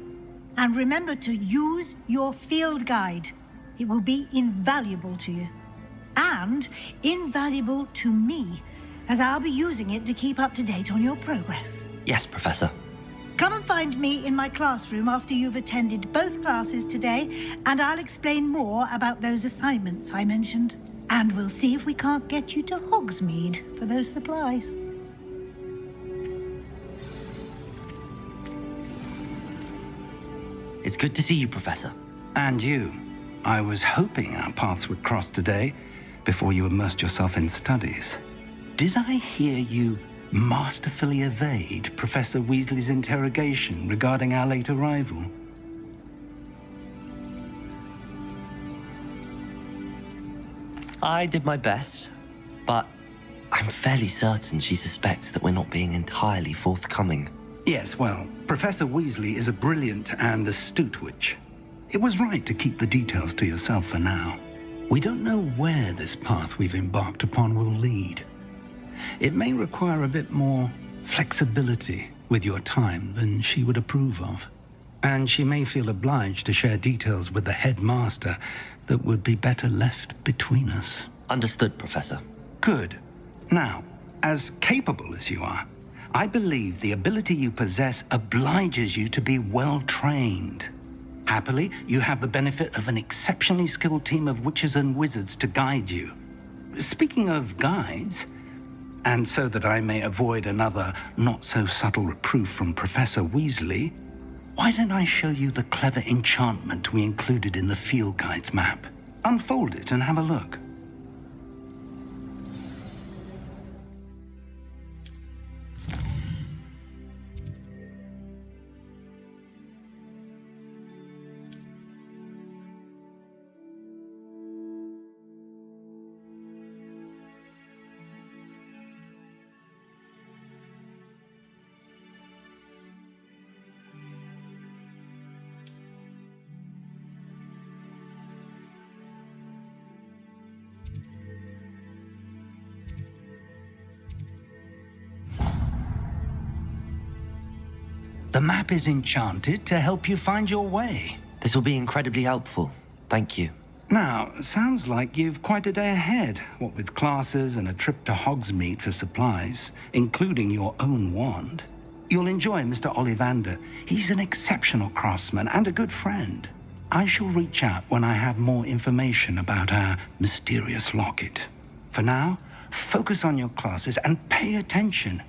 And remember to use your field guide. It will be invaluable to you. And invaluable to me, as I'll be using it to keep up to date on your progress. Yes, Professor. Come and find me in my classroom after you've attended both classes today, and I'll explain more about those assignments I mentioned. And we'll see if we can't get you to Hogsmeade for those supplies. It's good to see you, Professor. And you. I was hoping our paths would cross today, before you immersed yourself in studies. Did I hear you masterfully evade Professor Weasley's interrogation regarding our late arrival? I did my best, but I'm fairly certain she suspects that we're not being entirely forthcoming. Yes, well, Professor Weasley is a brilliant and astute witch. It was right to keep the details to yourself for now. We don't know where this path we've embarked upon will lead. It may require a bit more flexibility with your time than she would approve of. And she may feel obliged to share details with the headmaster that would be better left between us. Understood, Professor. Good. Now, as capable as you are, I believe the ability you possess obliges you to be well-trained. Happily, you have the benefit of an exceptionally skilled team of witches and wizards to guide you. Speaking of guides, and so that I may avoid another not-so-subtle reproof from Professor Weasley, why don't I show you the clever enchantment we included in the field guide's map? Unfold it and have a look. The map is enchanted to help you find your way. This will be incredibly helpful. Thank you. Now, sounds like you've quite a day ahead, what with classes and a trip to Hogsmeade for supplies, including your own wand. You'll enjoy Mr. Ollivander. He's an exceptional craftsman and a good friend. I shall reach out when I have more information about our mysterious locket. For now, focus on your classes and pay attention.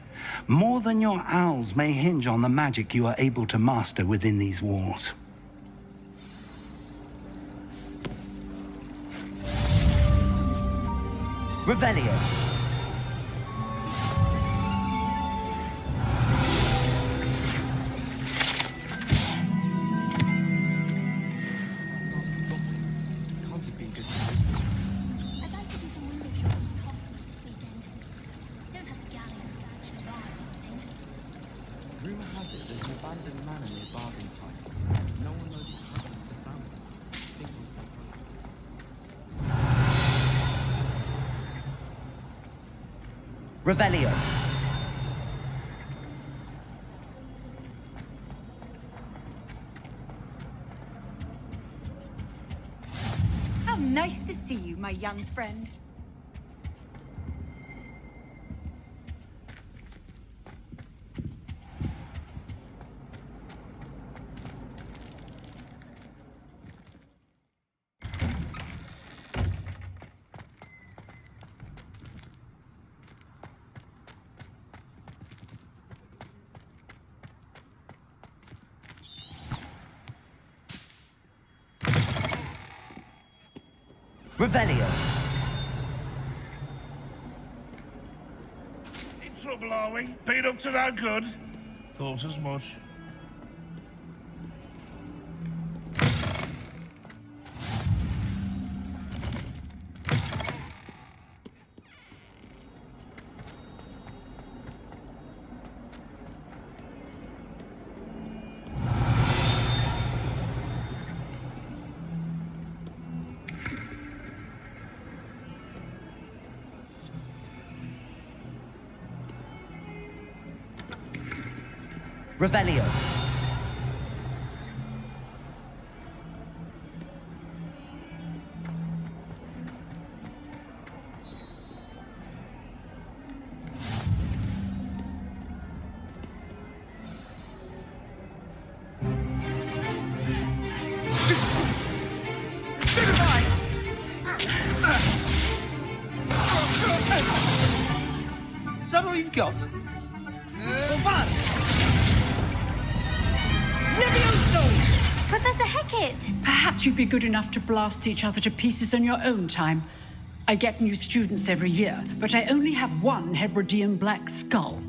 More than your owls may hinge on the magic you are able to master within these walls. Revelio. Rumor has it there's an abandoned manor near Bargain Time. No one knows what happened to the family. Think we'll stay close. Revelio. How nice to see you, my young friend. Revelio. In trouble, are we? Been up to no good? Thought as much. Revelio. Is that all you've got? Professor Hecat! Perhaps you'd be good enough to blast each other to pieces on your own time. I get new students every year, but I only have one Hebridean black skull.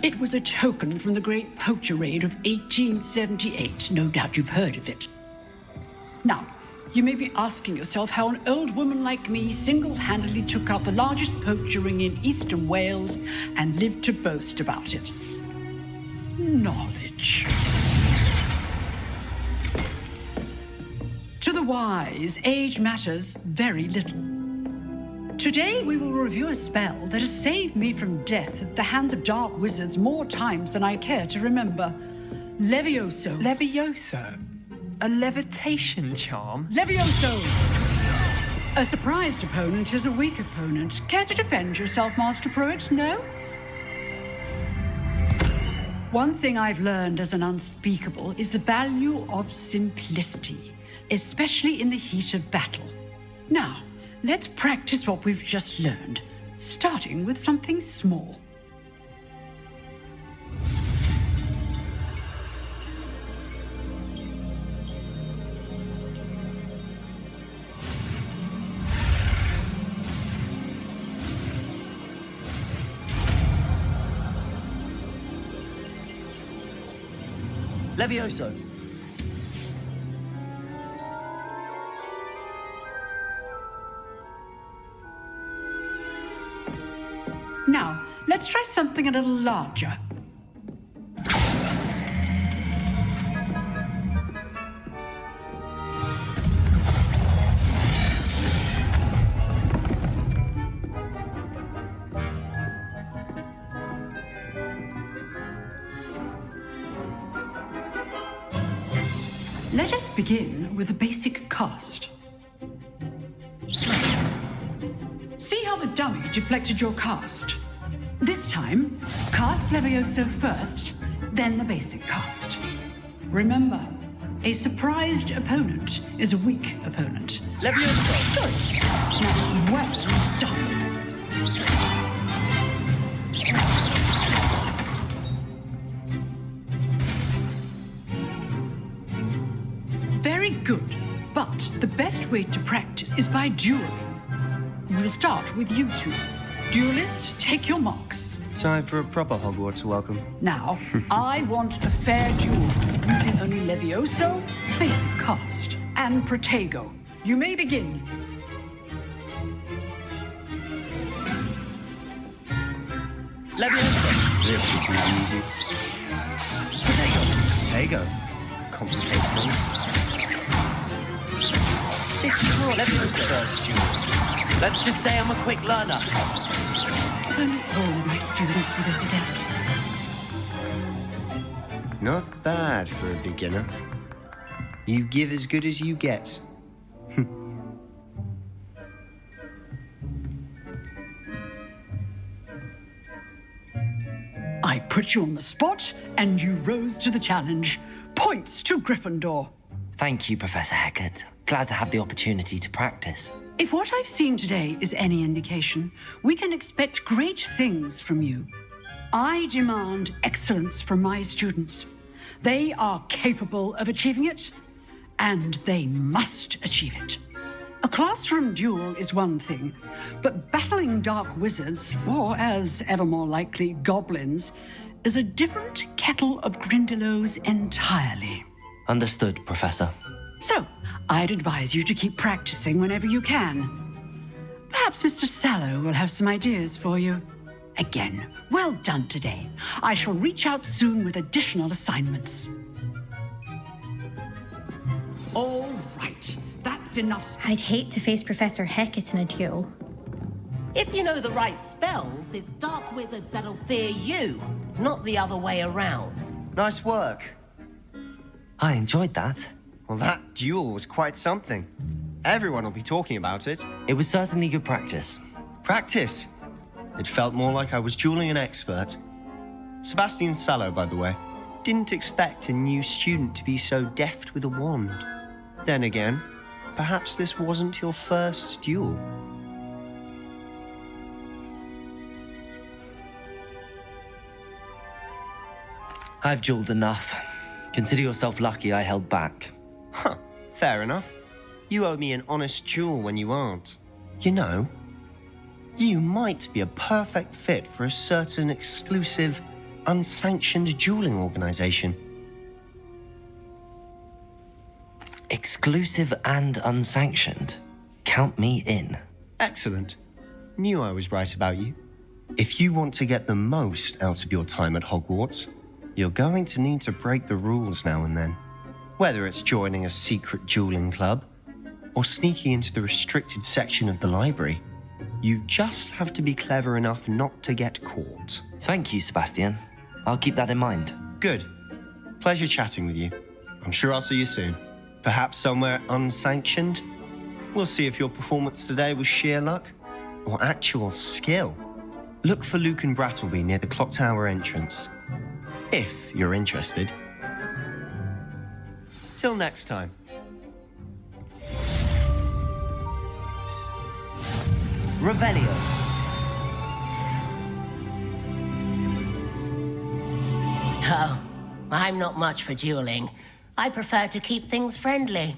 It was a token from the Great Poacher Raid of 1878. No doubt you've heard of it. Now, you may be asking yourself how an old woman like me single-handedly took out the largest poacher ring in eastern Wales and lived to boast about it. Knowledge. To the wise, age matters very little. Today we will review a spell that has saved me from death at the hands of dark wizards more times than I care to remember. Levioso. Levioso? A levitation charm? Levioso! A surprised opponent is a weak opponent. Care to defend yourself, Master Pruitt? No? One thing I've learned as an unspeakable is the value of simplicity, especially in the heat of battle. Now, let's practice what we've just learned, starting with something small. Levioso. Now, let's try something a little larger. Let us begin with a basic cast. See how the dummy deflected your cast? This time, cast Levioso first, then the basic cast. Remember, a surprised opponent is a weak opponent. Levioso! Good. Now, well done. Very good, but the best way to practice is by dueling. We'll start with you two. Duelists, take your marks. Time for a proper Hogwarts welcome. Now, I want a fair duel, using only Levioso, basic cast, and Protego. You may begin. Levioso! This should be easy. Potato. Complicates things. This can't be his first duel. Let's just say I'm a quick learner. If only all my students were this adept. Not bad for a beginner. You give as good as you get. I put you on the spot, and you rose to the challenge. Points to Gryffindor. Thank you, Professor Hecat. Glad to have the opportunity to practice. If what I've seen today is any indication, we can expect great things from you. I demand excellence from my students. They are capable of achieving it, and they must achieve it. A classroom duel is one thing, but battling dark wizards, or as ever more likely, goblins, is a different kettle of Grindylows entirely. Understood, Professor. So, I'd advise you to keep practicing whenever you can. Perhaps Mr. Sallow will have some ideas for you. Again, well done today. I shall reach out soon with additional assignments. All right, that's enough. I'd hate to face Professor Hecat in a duel. If you know the right spells, it's dark wizards that'll fear you, not the other way around. Nice work. I enjoyed that. Well, that duel was quite something. Everyone will be talking about it. It was certainly good practice. Practice? It felt more like I was dueling an expert. Sebastian Sallow, by the way, didn't expect a new student to be so deft with a wand. Then again, perhaps this wasn't your first duel. I've dueled enough. Consider yourself lucky I held back. Huh, fair enough. You owe me an honest duel when you aren't. You know, you might be a perfect fit for a certain exclusive, unsanctioned dueling organization. Exclusive and unsanctioned? Count me in. Excellent. Knew I was right about you. If you want to get the most out of your time at Hogwarts, you're going to need to break the rules now and then. Whether it's joining a secret dueling club, or sneaking into the restricted section of the library, you just have to be clever enough not to get caught. Thank you, Sebastian. I'll keep that in mind. Good. Pleasure chatting with you. I'm sure I'll see you soon. Perhaps somewhere unsanctioned? We'll see if your performance today was sheer luck or actual skill. Look for Luke and Brattleby near the clock tower entrance, if you're interested. Till next time. Revelio. Oh, I'm not much for dueling. I prefer to keep things friendly.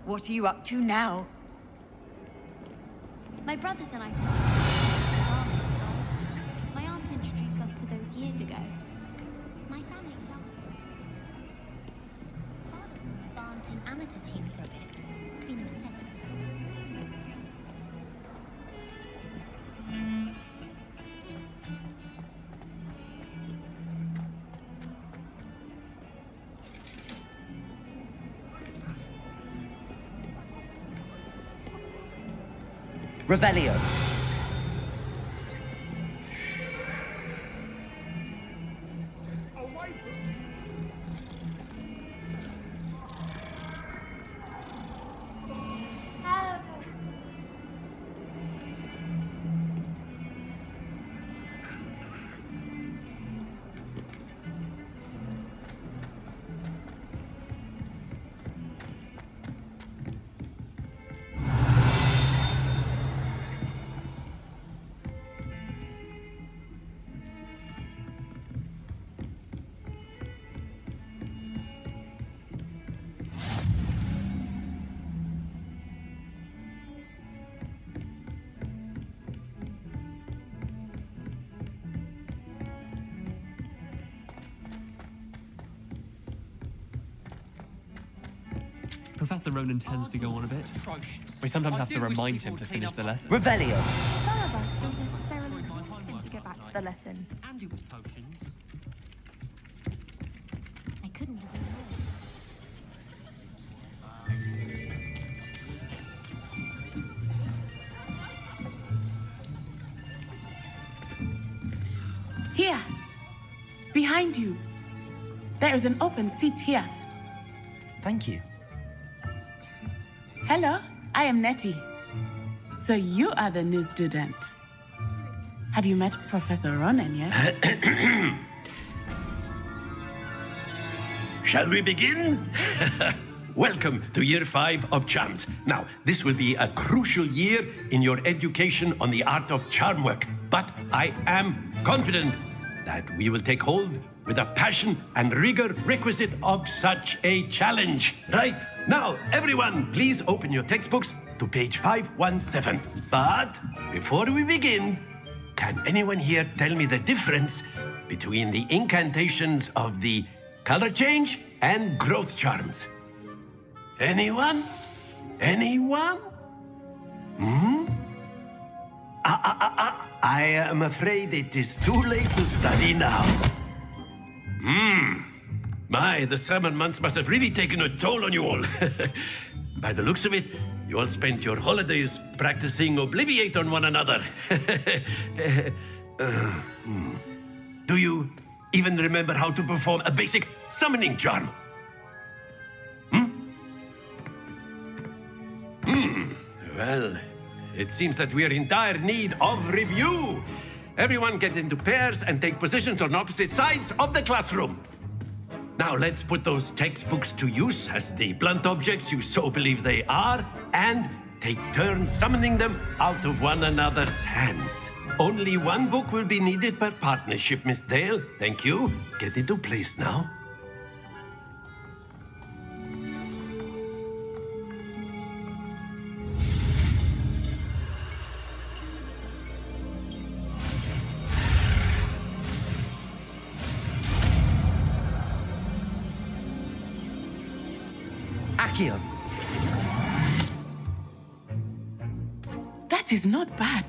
What are you up to now? My brothers and I... My aunt introduced us to those years ago. My family... Father was on the Barnton amateur team for a bit. Been obsessed with Revelio. Professor Ronan tends to go on a bit. We sometimes have to remind him to finish the lesson. Revelio. Some of us don't necessarily want him to get back to the lesson. And it was potions. I couldn't agree more. Here. Behind you. There is an open seat here. Thank you. Hello, I am Nettie. So you are the new student. Have you met Professor Ronan yet? Shall we begin? Welcome to Year 5 of Charms. Now, this will be a crucial year in your education on the art of charm work, but I am confident that we will take hold with the passion and rigor requisite of such a challenge. Right, now, everyone, please open your textbooks to page 517. But before we begin, can anyone here tell me the difference between the incantations of the color change and growth charms? Anyone? Anyone? I am afraid it is too late to study now. My, the summer months must have really taken a toll on you all. By the looks of it, you all spent your holidays practicing Obliviate on one another. Do you even remember how to perform a basic summoning charm? Well, it seems that we are in dire need of review. Everyone get into pairs and take positions on opposite sides of the classroom. Now let's put those textbooks to use as the blunt objects you so believe they are, and take turns summoning them out of one another's hands. Only one book will be needed per partnership, Miss Dale. Thank you. Get into place now. Accio. That is not bad.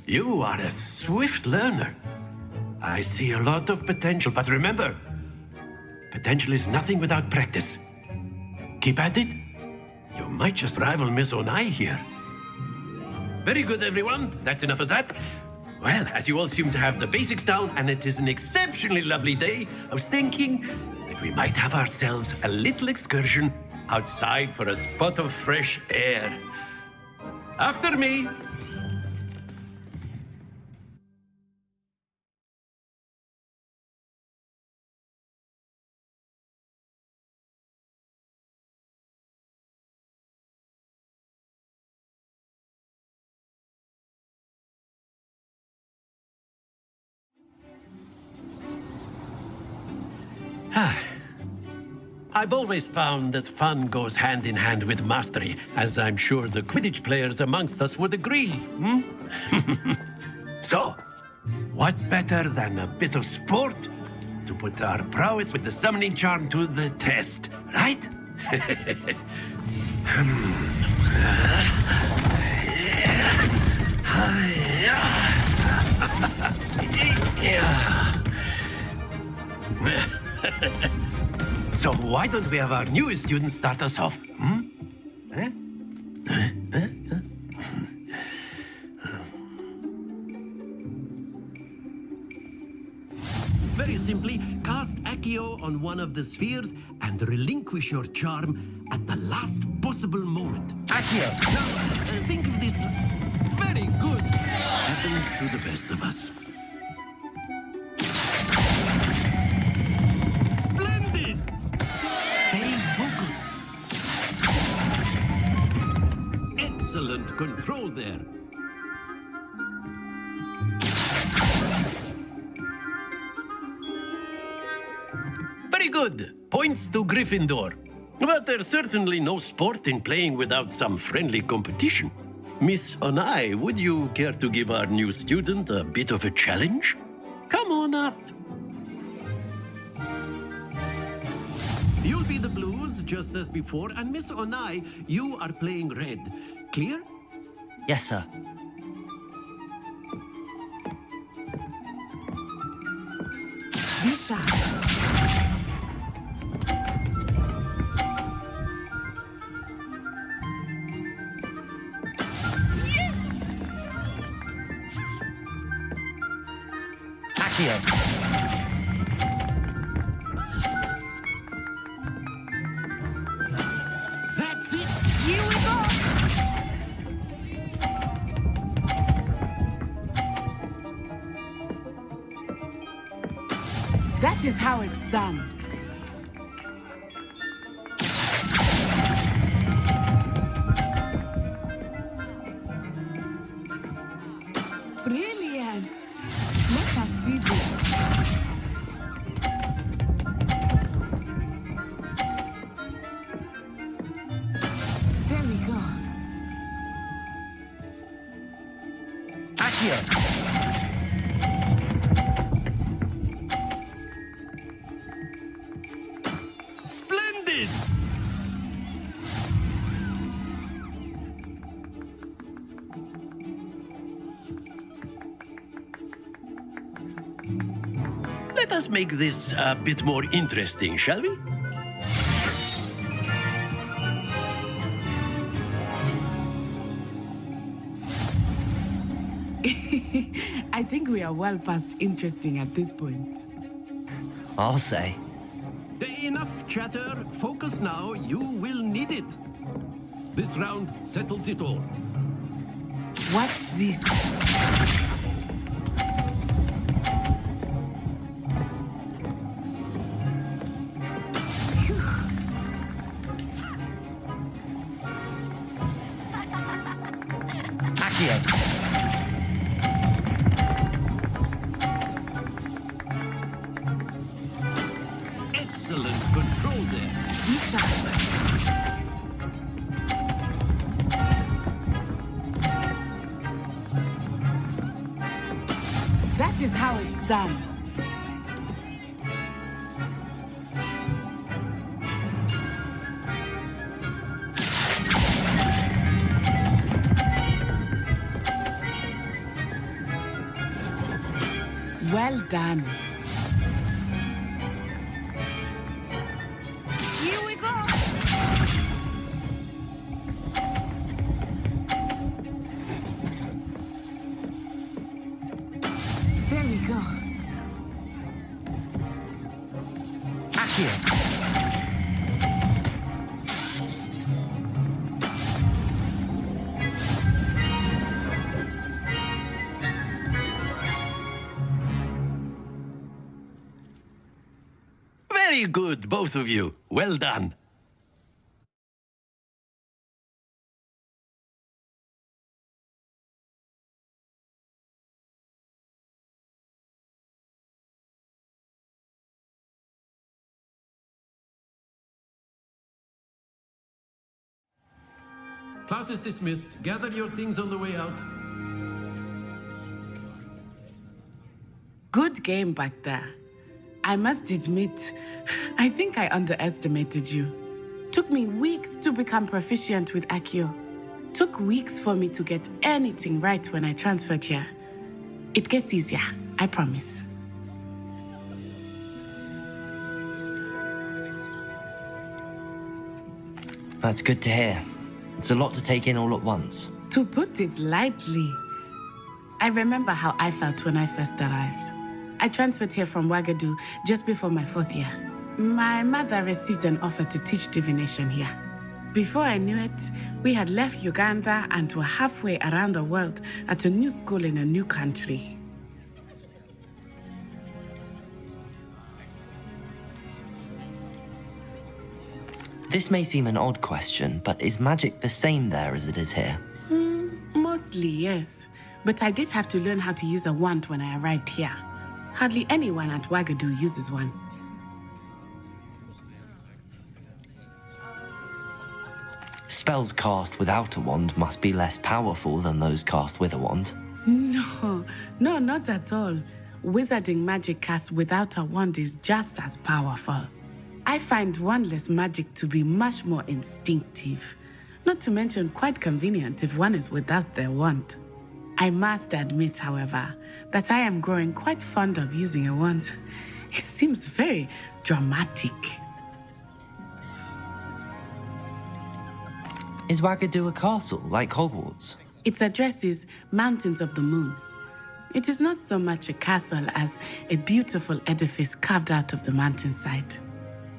You are a swift learner. I see a lot of potential, but remember, potential is nothing without practice. Keep at it. You might just rival Miss Onai here. Very good, everyone. That's enough of that. Well, as you all seem to have the basics down, and it is an exceptionally lovely day, I was thinking that we might have ourselves a little excursion outside for a spot of fresh air. After me. I've always found that fun goes hand in hand with mastery, as I'm sure the Quidditch players amongst us would agree. So, what better than a bit of sport to put our prowess with the summoning charm to the test, right? So why don't we have our newest student start us off? Very simply, cast Accio on one of the spheres and relinquish your charm at the last possible moment. Accio! Now, think of this. Very good. Happens to the best of us. Splendid! Stay focused. Excellent control there. Very good. Points to Gryffindor. But there's certainly no sport in playing without some friendly competition. Miss Onai, would you care to give our new student a bit of a challenge? Come on up. You'll be the blues, blues just as before, and Miss Onai, you are playing red. Clear? Yes, sir. Bisha. Accio. That's it! Here we go! That is how it's done. Brilliant! Let us see this. There we go. Accio. Splendid! Let us make this a bit more interesting, shall we? I think we are well past interesting at this point. I'll say. Enough chatter. Focus now. You will need it. This round settles it all. Watch this. Accio. Excellent control there. That is how it's done. Well done. Here we go. There we go. Accio. Very good, both of you. Well done. Class is dismissed. Gather your things on the way out. Good game back there. I must admit, I think I underestimated you. Took me weeks to become proficient with Accio. Took weeks for me to get anything right when I transferred here. It gets easier, I promise. That's good to hear. It's a lot to take in all at once. To put it lightly, I remember how I felt when I first arrived. I transferred here from Wagadu just before my 4th year. My mother received an offer to teach divination here. Before I knew it, we had left Uganda and were halfway around the world at a new school in a new country. This may seem an odd question, but is magic the same there as it is here? Mostly, yes. But I did have to learn how to use a wand when I arrived here. Hardly anyone at Wagadu uses one. Spells cast without a wand must be less powerful than those cast with a wand. No, not at all. Wizarding magic cast without a wand is just as powerful. I find wandless magic to be much more instinctive, not to mention quite convenient if one is without their wand. I must admit, however, that I am growing quite fond of using a wand. It seems very dramatic. Is Wagadu a castle, like Hogwarts? Its address is Mountains of the Moon. It is not so much a castle as a beautiful edifice carved out of the mountainside.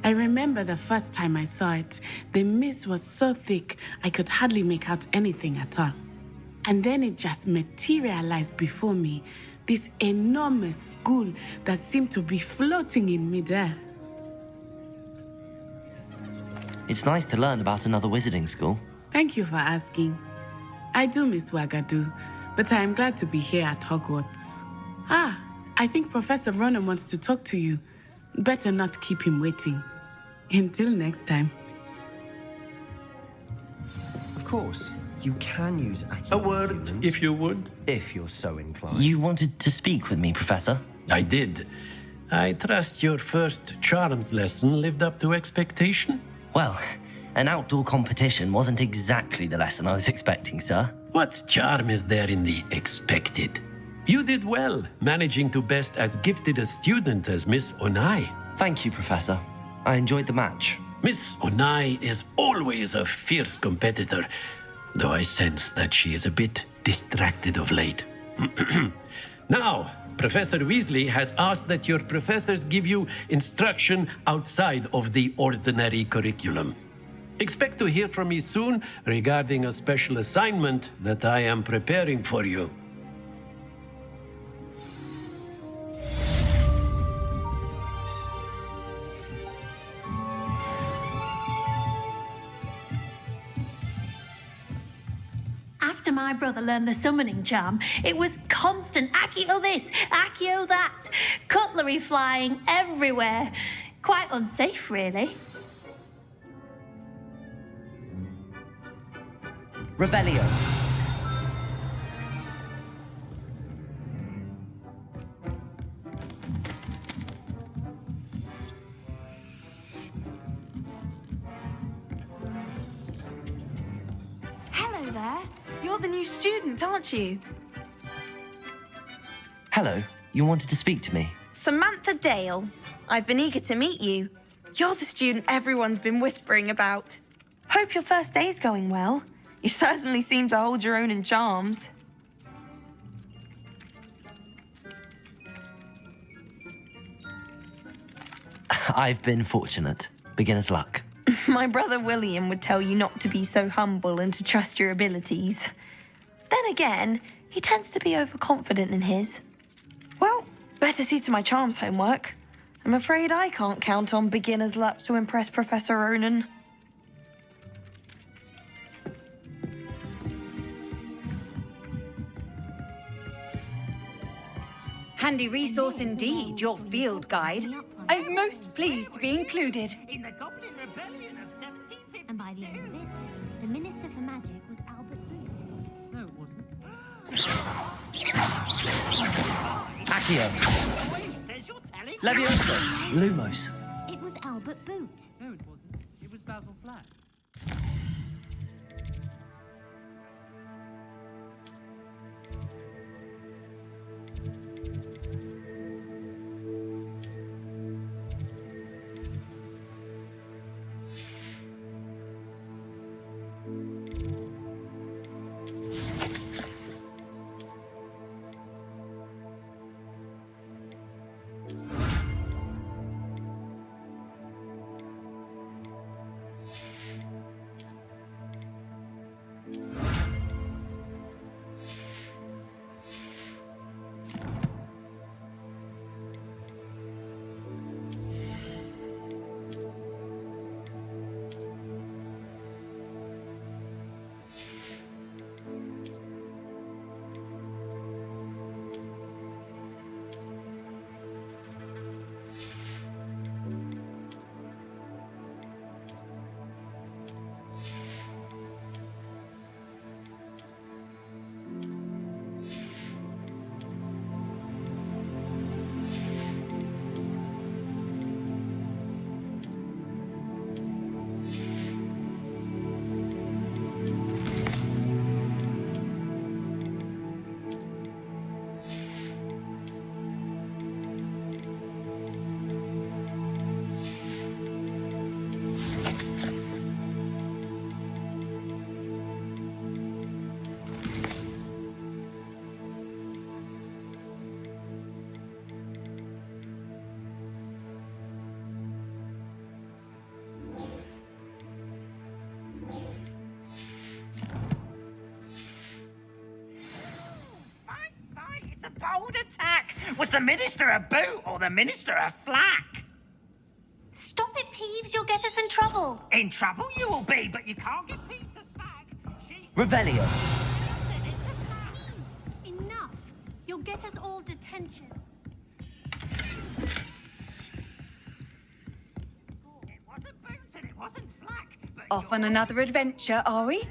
I remember the first time I saw it, the mist was so thick I could hardly make out anything at all. And then it just materialized before me, this enormous school that seemed to be floating in midair. It's nice to learn about another wizarding school. Thank you for asking. I do miss Wagadu, but I am glad to be here at Hogwarts. Ah, I think Professor Ronan wants to talk to you. Better not keep him waiting. Until next time. Of course, you can use Accio. A word, if you would. If you're so inclined. You wanted to speak with me, Professor? I did. I trust your first charms lesson lived up to expectation? Well, an outdoor competition wasn't exactly the lesson I was expecting, sir. What charm is there in the expected? You did well, managing to best as gifted a student as Miss Onai. Thank you, Professor. I enjoyed the match. Miss Onai is always a fierce competitor, though I sense that she is a bit distracted of late. Now, Professor Weasley has asked that your professors give you instruction outside of the ordinary curriculum. Expect to hear from me soon regarding a special assignment that I am preparing for you. After my brother learned the summoning charm, it was constant Accio this, Accio that, cutlery flying everywhere. Quite unsafe, really. Revelio. Hello there. You're the new student, aren't you? Hello. You wanted to speak to me? Samantha Dale. I've been eager to meet you. You're the student everyone's been whispering about. Hope your first day's going well. You certainly seem to hold your own in charms. I've been fortunate. Beginner's luck. My brother William would tell you not to be so humble and to trust your abilities. Then again, he tends to be overconfident in his. Well, better see to my charms homework. I'm afraid I can't count on beginner's luck to impress Professor Ronan. Handy resource indeed, your field guide. I'm most pleased to be included. In the Goblin Rebellion of 1752. And by the end of it, the Minister for Magic was Albert Boot. No, it wasn't. Accio. Leviosa. Lumos. It was Albert Boot. No, it wasn't. It was Basil Flat. Was the Minister a boot or the Minister a flack? Stop it, Peeves. You'll get us in trouble. In trouble you will be, but you can't get Peeves a spag. Revelio. Enough. You'll get us all detention. It wasn't boots and it wasn't flack. But Off on another adventure, are we?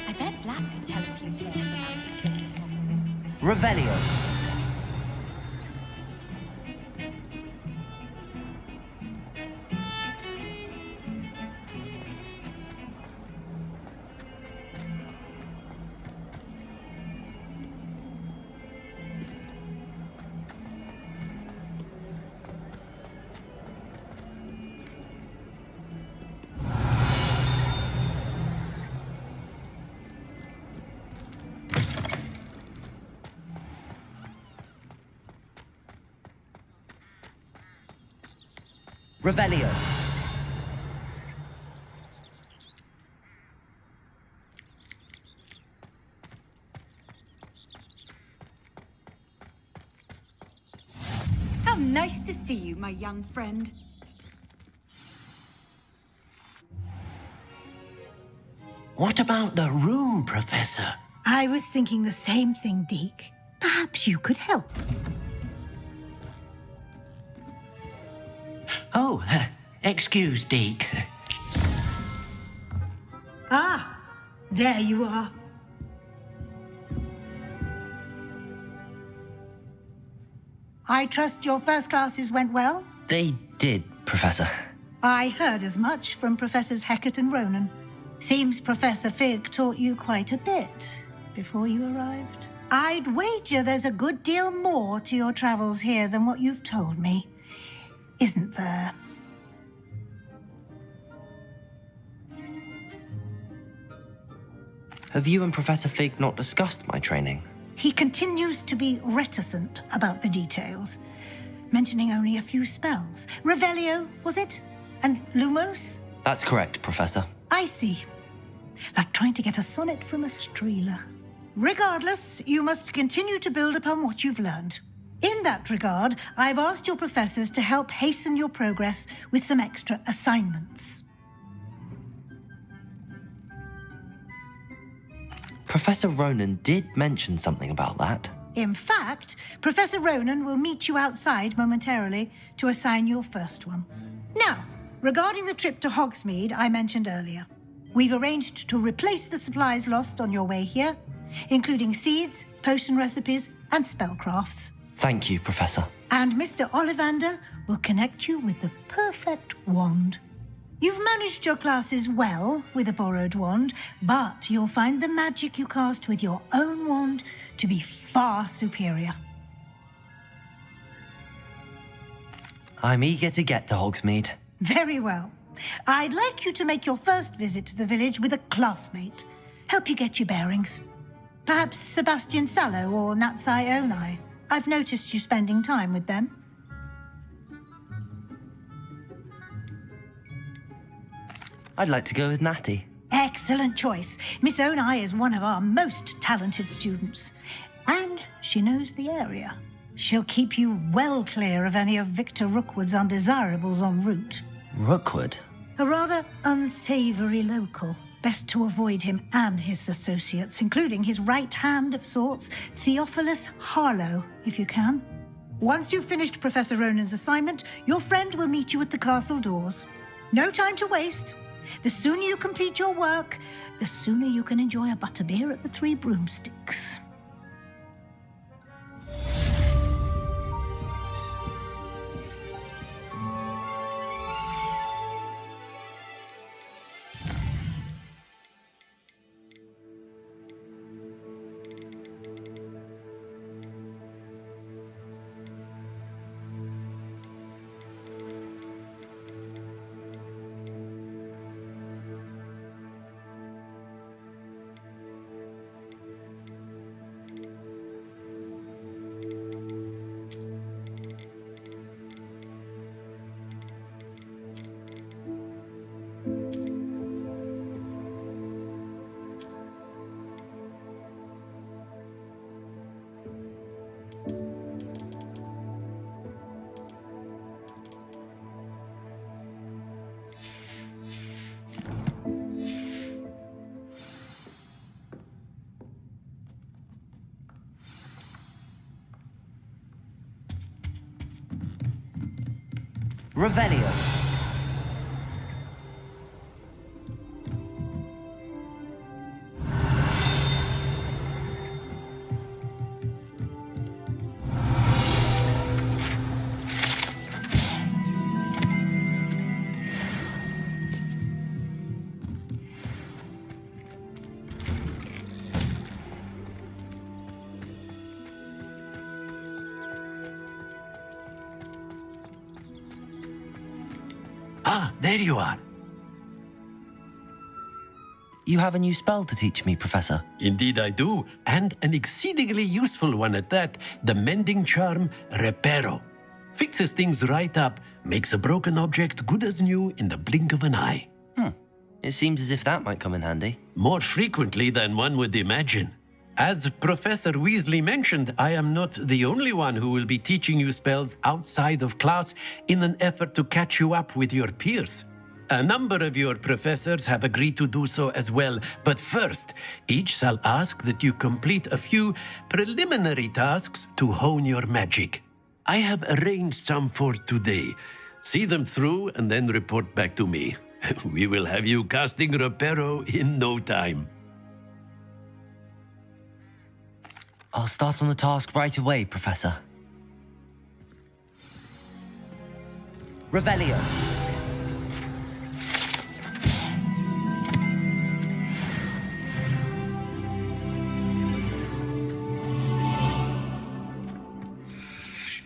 I bet Black could tell a few tales about his days at Hogwarts. Revelio. Revelio. How nice to see you, my young friend. What about the room, Professor? I was thinking the same thing, Deke. Perhaps you could help. Oh, excuse, Deke. Ah, there you are. I trust your first classes went well? They did, Professor. I heard as much from Professors Hecat and Ronan. Seems Professor Fig taught you quite a bit before you arrived. I'd wager there's a good deal more to your travels here than what you've told me. Isn't there? Have you and Professor Fig not discussed my training? He continues to be reticent about the details, mentioning only a few spells. Revelio, was it? And Lumos? That's correct, Professor. I see. Like trying to get a sonnet from a streeler. Regardless, you must continue to build upon what you've learned. In that regard, I've asked your professors to help hasten your progress with some extra assignments. Professor Ronan did mention something about that. In fact, Professor Ronan will meet you outside momentarily to assign your first one. Now, regarding the trip to Hogsmeade I mentioned earlier, we've arranged to replace the supplies lost on your way here, including seeds, potion recipes, and spellcrafts. Thank you, Professor. And Mr. Ollivander will connect you with the perfect wand. You've managed your classes well with a borrowed wand, but you'll find the magic you cast with your own wand to be far superior. I'm eager to get to Hogsmeade. Very well. I'd like you to make your first visit to the village with a classmate. Help you get your bearings. Perhaps Sebastian Sallow or Natsai Onai. I've noticed you spending time with them. I'd like to go with Natty. Excellent choice. Miss Onai is one of our most talented students. And she knows the area. She'll keep you well clear of any of Victor Rookwood's undesirables en route. Rookwood? A rather unsavory local. Best to avoid him and his associates, including his right hand of sorts, Theophilus Harlow, if you can. Once you've finished Professor Ronan's assignment, your friend will meet you at the castle doors. No time to waste. The sooner you complete your work, the sooner you can enjoy a butterbeer at the Three Broomsticks. Revelio. Ah, there you are. You have a new spell to teach me, Professor. Indeed I do, and an exceedingly useful one at that. The mending charm, Reparo. Fixes things right up, makes a broken object good as new in the blink of an eye. It seems as if that might come in handy. More frequently than one would imagine. As Professor Weasley mentioned, I am not the only one who will be teaching you spells outside of class in an effort to catch you up with your peers. A number of your professors have agreed to do so as well, but first, each shall ask that you complete a few preliminary tasks to hone your magic. I have arranged some for today. See them through and then report back to me. We will have you casting Reparo in no time. I'll start on the task right away, Professor. Revelio.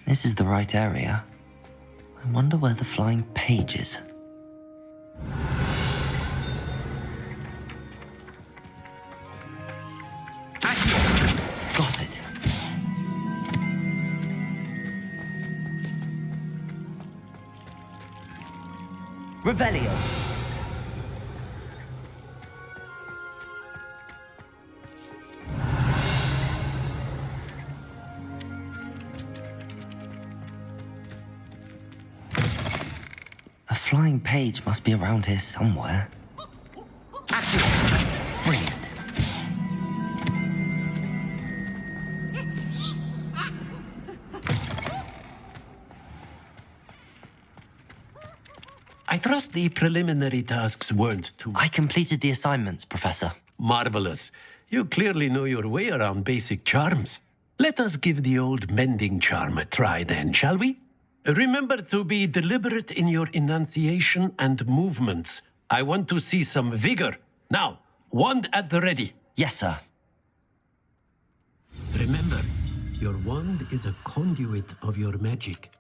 This is the right area. I wonder where the flying page is. Got it. Revelio. A flying page must be around here somewhere. Brilliant. I trust the preliminary tasks weren't too... I completed the assignments, Professor. Marvelous. You clearly know your way around basic charms. Let us give the old mending charm a try then, shall we? Remember to be deliberate in your enunciation and movements. I want to see some vigor. Now, wand at the ready. Yes, sir. Remember, your wand is a conduit of your magic.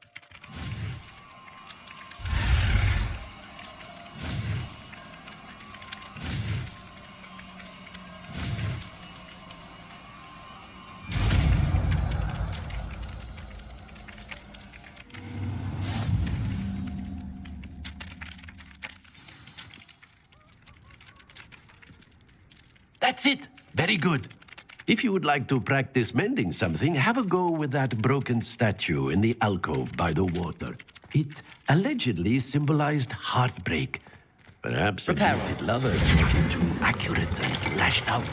That's it. Very good. If you would like to practice mending something, have a go with that broken statue in the alcove by the water. It allegedly symbolized heartbreak. Perhaps a jilted lover became too accurate and lashed out.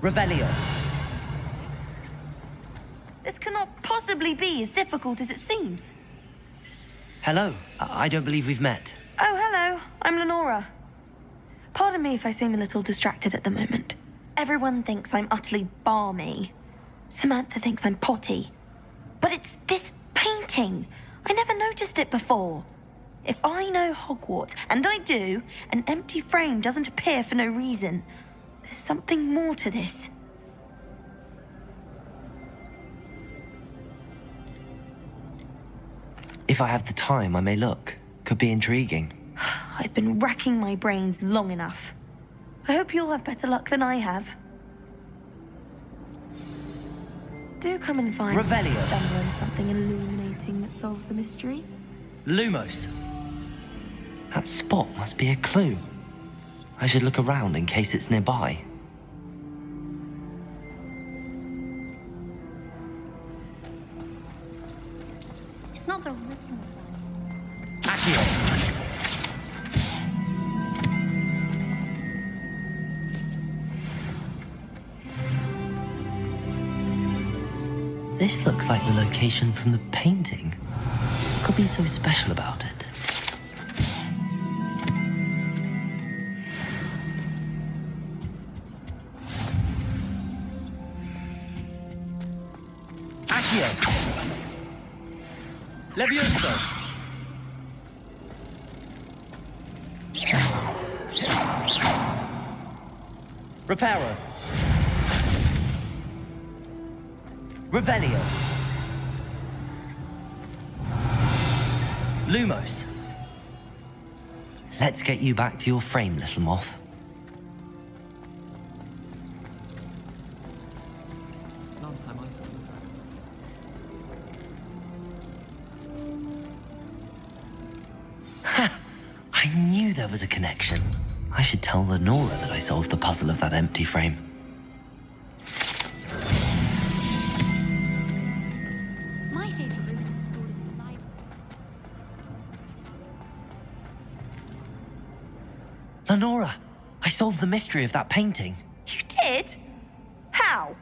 Revelio. This cannot possibly be as difficult as it seems. Hello. I don't believe we've met. Oh, hello. I'm Lenora. Pardon me if I seem a little distracted at the moment. Everyone thinks I'm utterly balmy. Samantha thinks I'm potty. But it's this painting. I never noticed it before. If I know Hogwarts, and I do, an empty frame doesn't appear for no reason. There's something more to this. If If I have the time, I may look. Could be intriguing. I've been racking my brains long enough. I hope you'll have better luck than I have. Do come and find me if you Revelio. stumble on something illuminating that solves the mystery. Lumos. That spot must be a clue. I should look around in case it's nearby. It's not the written one. Accio. This looks like the location from the painting. What could be so special about it? Accio! Levioso! Reparo! Revelio! Lumos! Let's get you back to your frame, little moth. Last time I saw the dragon. Ha! I knew there was a connection. I should tell Lenora that I solved the puzzle of that empty frame. My favorite room in the school is the library. Lenora! I solved the mystery of that painting. You did? How?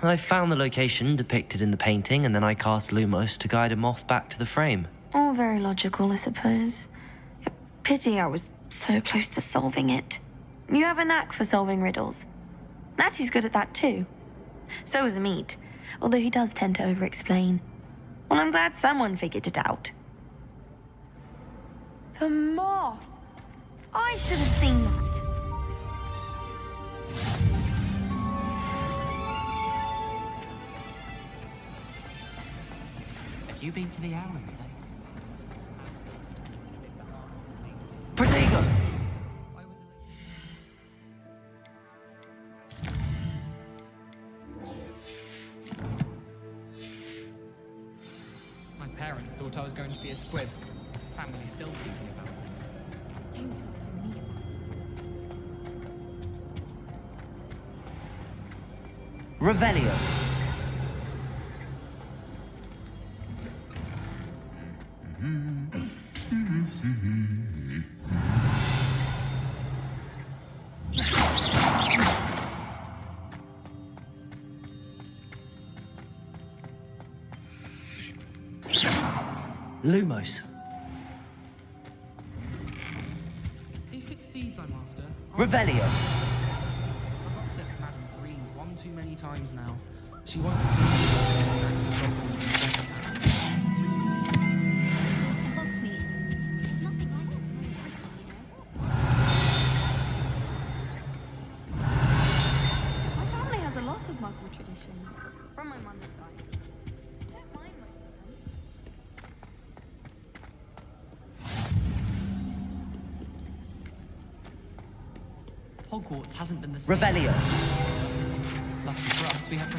I found the location depicted in the painting, and then I cast Lumos to guide a moth back to the frame. All very logical, I suppose. Pity I was so close to solving it. You have a knack for solving riddles. Natty's good at that too. So is Meat, although he does tend to over-explain. Well, I'm glad someone figured it out. The moth! I should have seen that. Have you been to the Owlery? Protego! My parents thought I was going to be a squib. Family still tease me about it. Don't talk to me about Revelio! Lumos. If it's seeds I'm after, Revelio. I've upset Madam Green one too many times now. She won't see me getting back to Hogwarts and second hand. Hogsmeade. It's nothing like it. My family has a lot of Muggle traditions, from my mother's side. I don't mind most of them. Hogwarts hasn't been the same. Revelio. Lucky for us, we have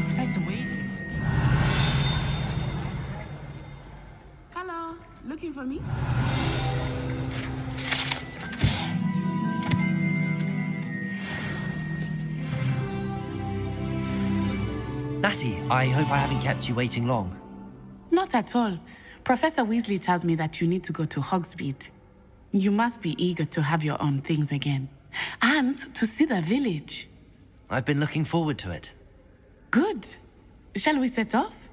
Professor Weasley, wasn't it? Hello, looking for me? Natty, I hope I haven't kept you waiting long. Not at all. Professor Weasley tells me that you need to go to Hogsmeade. You must be eager to have your own things again. And to see the village. I've been looking forward to it. Good. Shall we set off?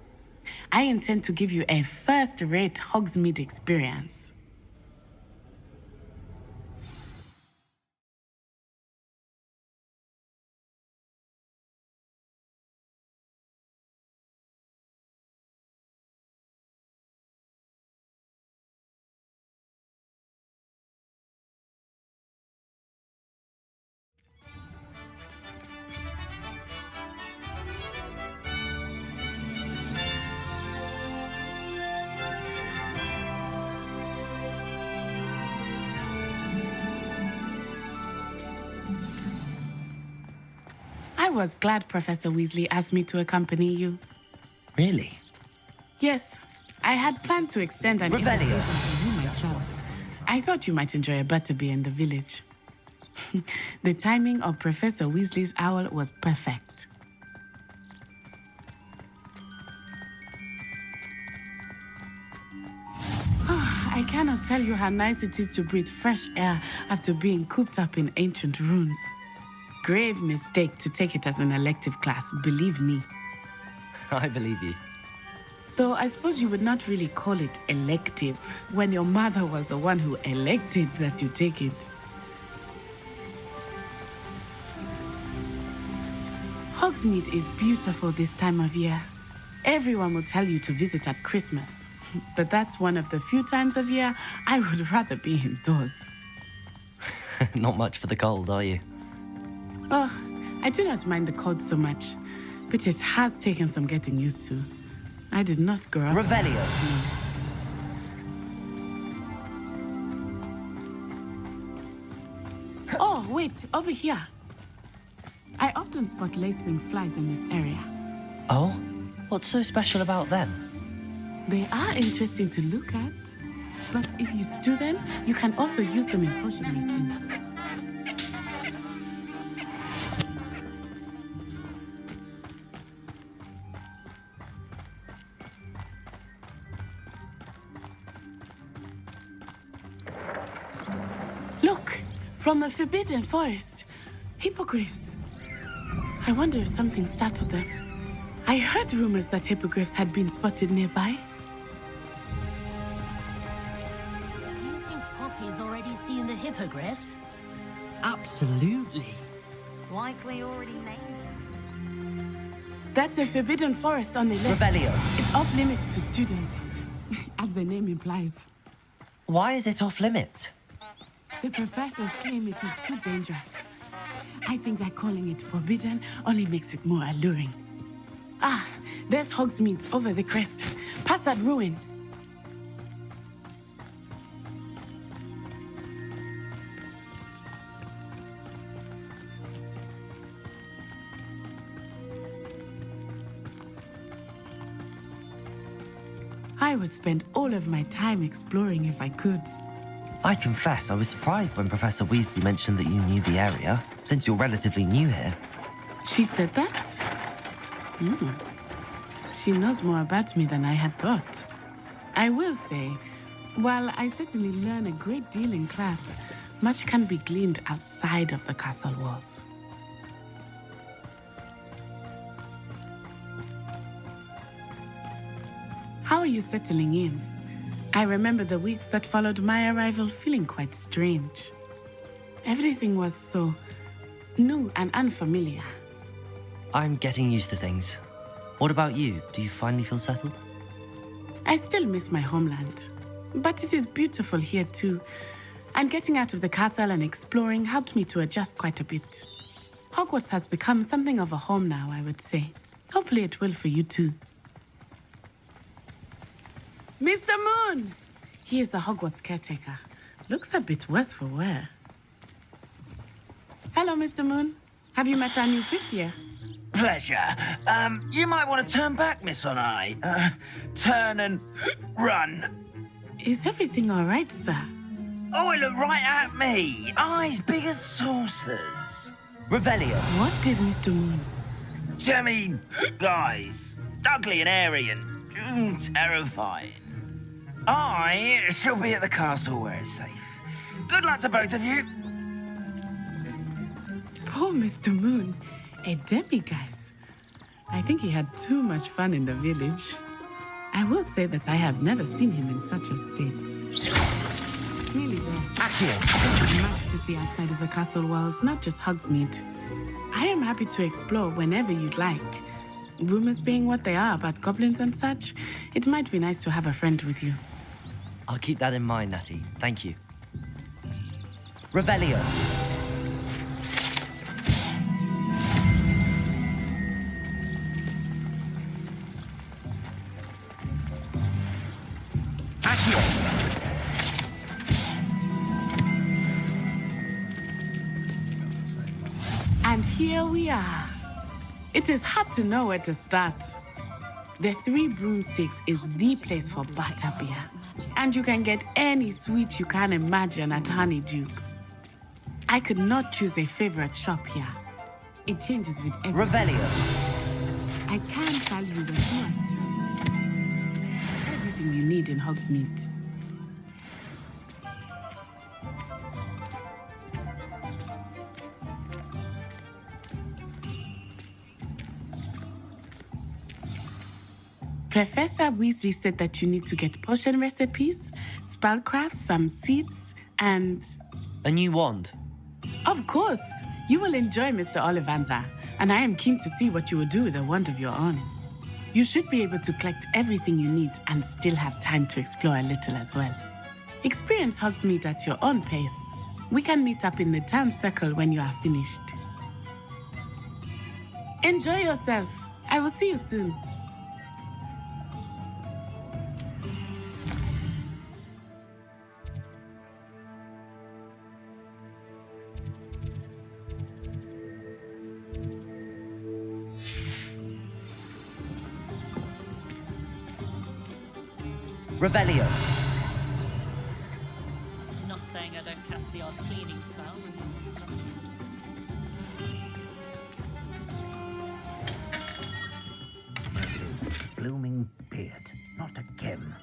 I intend to give you a first-rate Hogsmeade experience. was glad Professor Weasley asked me to accompany you. Really? Yes, I had planned to extend an invitation to you myself. I thought you might enjoy a butterbeer in the village. The timing of Professor Weasley's owl was perfect. I cannot tell you how nice it is to breathe fresh air after being cooped up in ancient rooms. Grave mistake to take it as an elective class, believe me. I believe you. Though I suppose you would not really call it elective when your mother was the one who elected that you take it. Hogsmeade is beautiful this time of year. Everyone will tell you to visit at Christmas. But that's one of the few times of year I would rather be indoors. Not much for the cold, are you? Oh, I do not mind the cold so much, but it has taken some getting used to. I did not grow up. Revelio. in snow. Oh, wait, over here. I often spot lacewing flies in this area. Oh? What's so special about them? They are interesting to look at, but if you stew them, you can also use them in potion making. Look, from the Forbidden Forest, hippogriffs. I wonder if something startled them. I heard rumors that hippogriffs had been spotted nearby. You think Poppy's already seen the hippogriffs? Absolutely. Likely already named. That's the Forbidden Forest on the left. Revelio. It's off limits to students, as the name implies. Why is it off limits? The professors claim it is too dangerous. I think that calling it forbidden only makes it more alluring. Ah, there's Hogsmeade over the crest. Past that ruin. I would spend all of my time exploring if I could. I confess I was surprised when Professor Weasley mentioned that you knew the area, since you're relatively new here. She said that? She knows more about me than I had thought. I will say, while I certainly learn a great deal in class, much can be gleaned outside of the castle walls. How are you settling in? I remember the weeks that followed my arrival feeling quite strange. Everything was so new and unfamiliar. I'm getting used to things. What about you? Do you finally feel settled? I still miss my homeland, but it is beautiful here too. And getting out of the castle and exploring helped me to adjust quite a bit. Hogwarts has become something of a home now, I would say. Hopefully it will for you too. Mr. Moon! He is the Hogwarts caretaker. Looks a bit worse for wear. Hello, Mr. Moon. Have you met our new fifth year? Pleasure. You might want to turn back, Miss On-Eye. Turn and run. Is everything all right, sir? Oh, it looked right at me. Eyes big as saucers. Revelio. What did Mr. Moon? Jemmy, guys. Ugly and airy and terrifying. I shall be at the castle where it's safe. Good luck to both of you. Poor Mr. Moon. A demiguise. I think he had too much fun in the village. I will say that I have never seen him in such a state. Nearly there. There is much to see outside of the castle walls, not just Hogsmeade. I am happy to explore whenever you'd like. Rumors being what they are about goblins and such, it might be nice to have a friend with you. I'll keep that in mind, Natty. Thank you. Revelio. And here we are. It is hard to know where to start. The Three Broomsticks is the place for butterbeer. And you can get any sweet you can imagine at Honeyduke's. I could not choose a favorite shop here. It changes with every Revelio. I can tell you that you are everything you need in Hogsmeade. Professor Weasley said that you need to get potion recipes, spellcrafts, some seeds, and... A new wand. Of course! You will enjoy Mr. Ollivander, and I am keen to see what you will do with a wand of your own. You should be able to collect everything you need and still have time to explore a little as well. Experience Hogsmeade at your own pace. We can meet up in the town circle when you are finished. Enjoy yourself. I will see you soon. Revelio. Not saying I don't cast the odd cleaning spell. Blooming beard. Not again.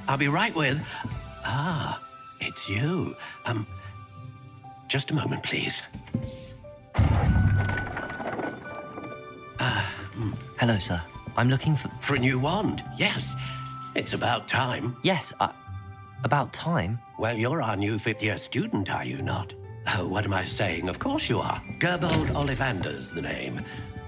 I'll be right with... Ah, it's you. Just a moment, please. Hello, sir. I'm looking for... For a new wand, yes. It's about time. Yes, about time? Well, you're our new fifth-year student, are you not? Oh, what am I saying? Of course you are. Gerbold Ollivander's the name.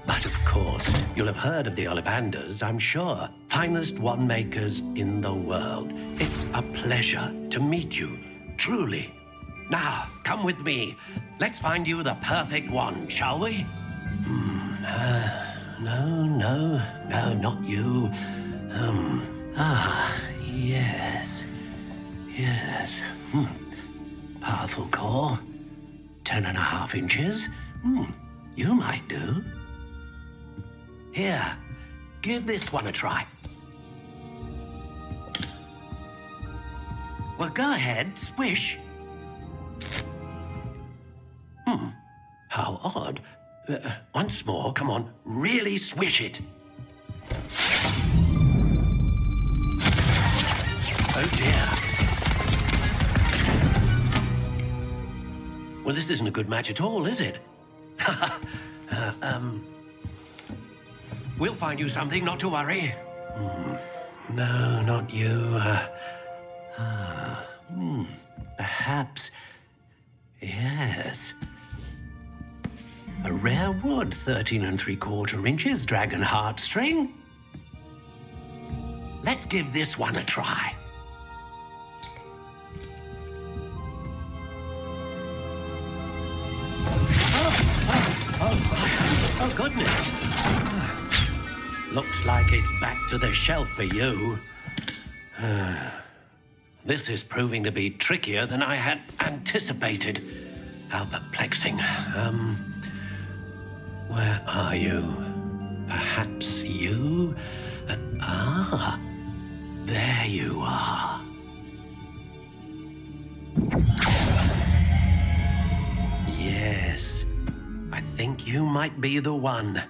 But of course, you'll have heard of the Ollivanders, I'm sure. Finest wand makers in the world. It's a pleasure to meet you, truly. Now, come with me. Let's find you the perfect wand, shall we? No, not you. Yes. Powerful core. 10.5 inches. You might do. Here, give this one a try. Well, go ahead, swish. How odd. Once more, come on, really swish it. Oh dear. Well, this isn't a good match at all, is it? We'll find you something, not to worry. No, not you. Perhaps. Yes. A rare wood, 13 3/4 inches, dragon heartstring. Let's give this one a try. Oh, goodness. Looks like it's back to the shelf for you. This is proving to be trickier than I had anticipated. How perplexing. Where are you? Perhaps you? There you are. Yes, I think you might be the one.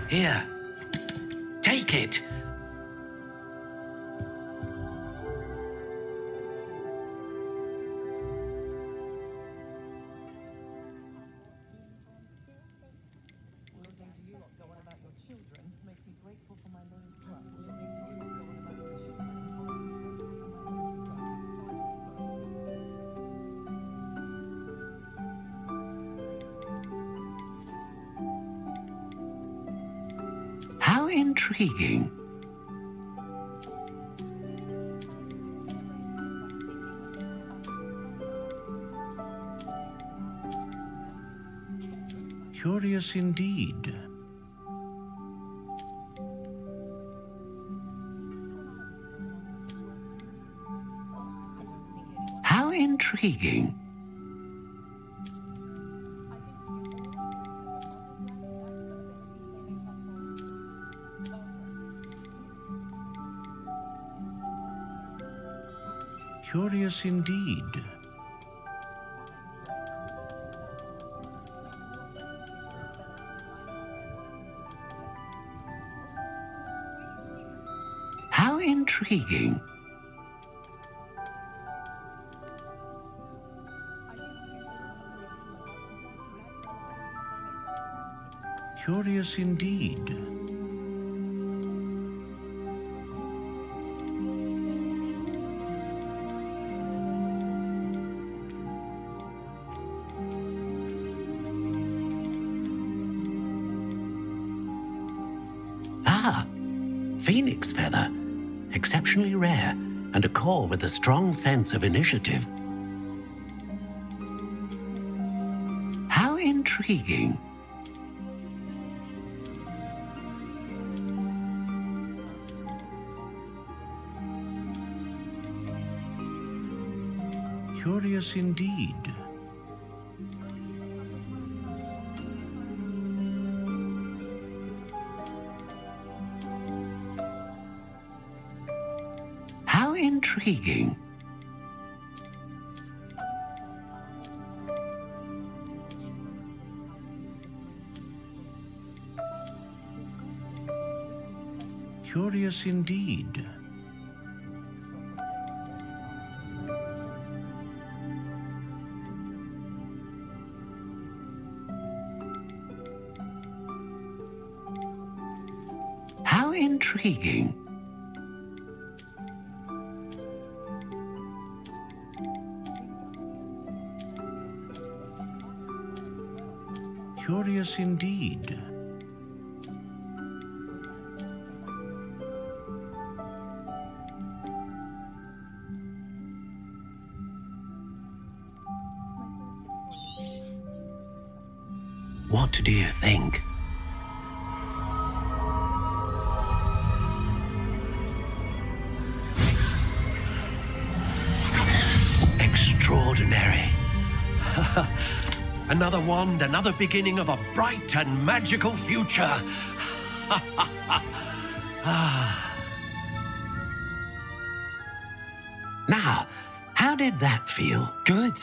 Here, take it. How intriguing. Curious indeed. intriguing. Curious indeed. How intriguing. Curious indeed. Ah, phoenix feather. Exceptionally rare, and a core with a strong sense of initiative. How intriguing. Curious indeed. How intriguing. Curious indeed. How intriguing. Curious indeed. What do you think? Extraordinary. Another wand, another beginning of a bright and magical future. Now, how did that feel? Good.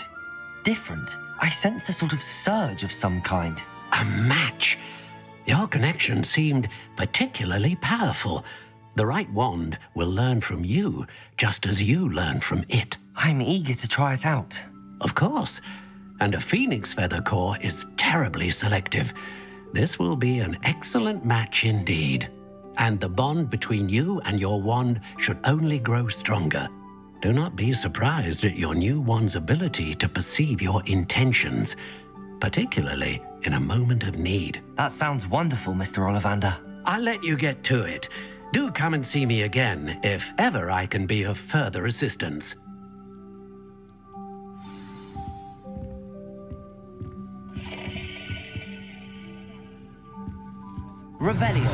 Different. I sensed a sort of surge of some kind. A match. Your connection seemed particularly powerful. The right wand will learn from you, just as you learn from it. I'm eager to try it out. Of course. And a phoenix feather core is terribly selective. This will be an excellent match indeed. And the bond between you and your wand should only grow stronger. Do not be surprised at your new wand's ability to perceive your intentions, particularly in a moment of need. That sounds wonderful, Mr. Ollivander. I'll let you get to it. Do come and see me again if ever I can be of further assistance. Revelio.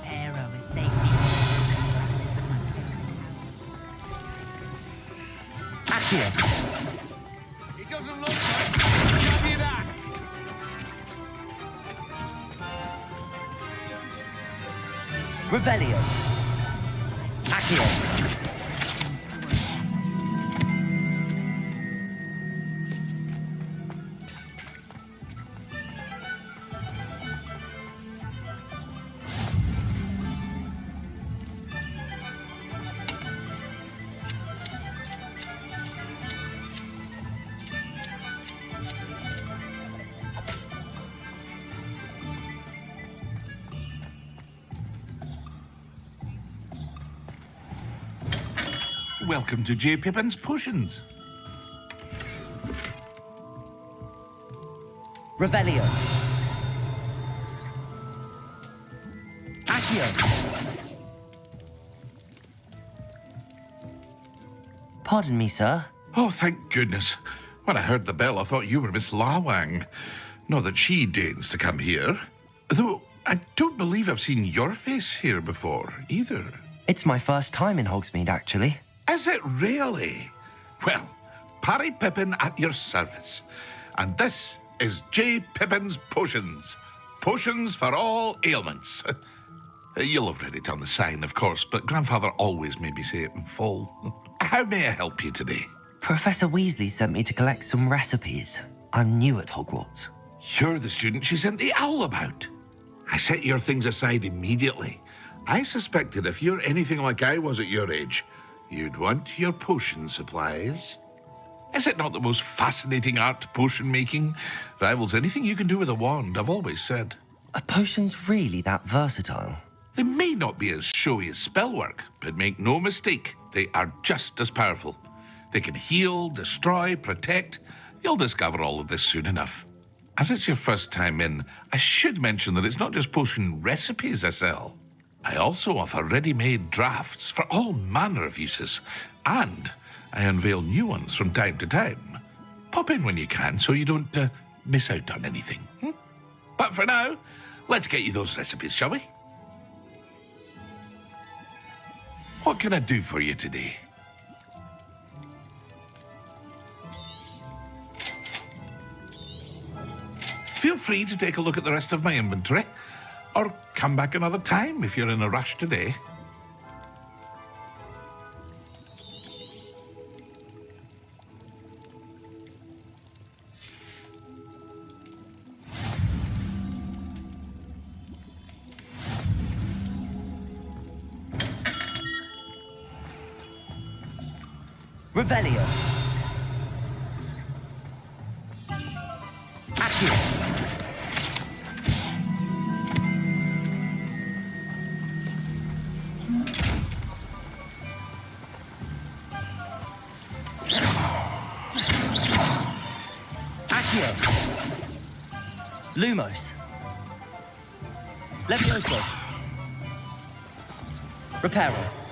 Arrow is safety. Accio. It doesn't look like I'll give you that. Revelio. Accio. Welcome to J. Pippin's Potions. Revelio. Accio. Pardon me, sir. Oh, thank goodness. When I heard the bell, I thought you were Miss Lawang. Not that she deigns to come here. Though I don't believe I've seen your face here before, either. It's my first time in Hogsmeade, actually. Is it really? Well, Parry Pippin at your service. And this is J. Pippin's Potions. Potions for all ailments. You'll have read it on the sign, of course, but Grandfather always made me say it in full. How may I help you today? Professor Weasley sent me to collect some recipes. I'm new at Hogwarts. You're the student she sent the owl about. I set your things aside immediately. I suspected if you're anything like I was at your age, you'd want your potion supplies. Is it not the most fascinating art, potion making? Rivals anything you can do with a wand, I've always said. Are potions really that versatile? They may not be as showy as spellwork, but make no mistake, they are just as powerful. They can heal, destroy, protect. You'll discover all of this soon enough. As it's your first time in, I should mention that it's not just potion recipes I sell. I also offer ready-made drafts for all manner of uses, and I unveil new ones from time to time. Pop in when you can so you don't miss out on anything. But for now, let's get you those recipes, shall we? What can I do for you today? Feel free to take a look at the rest of my inventory, or come back another time if you're in a rush today. Revelio. Accio. Lumos. Levioso. Reparo.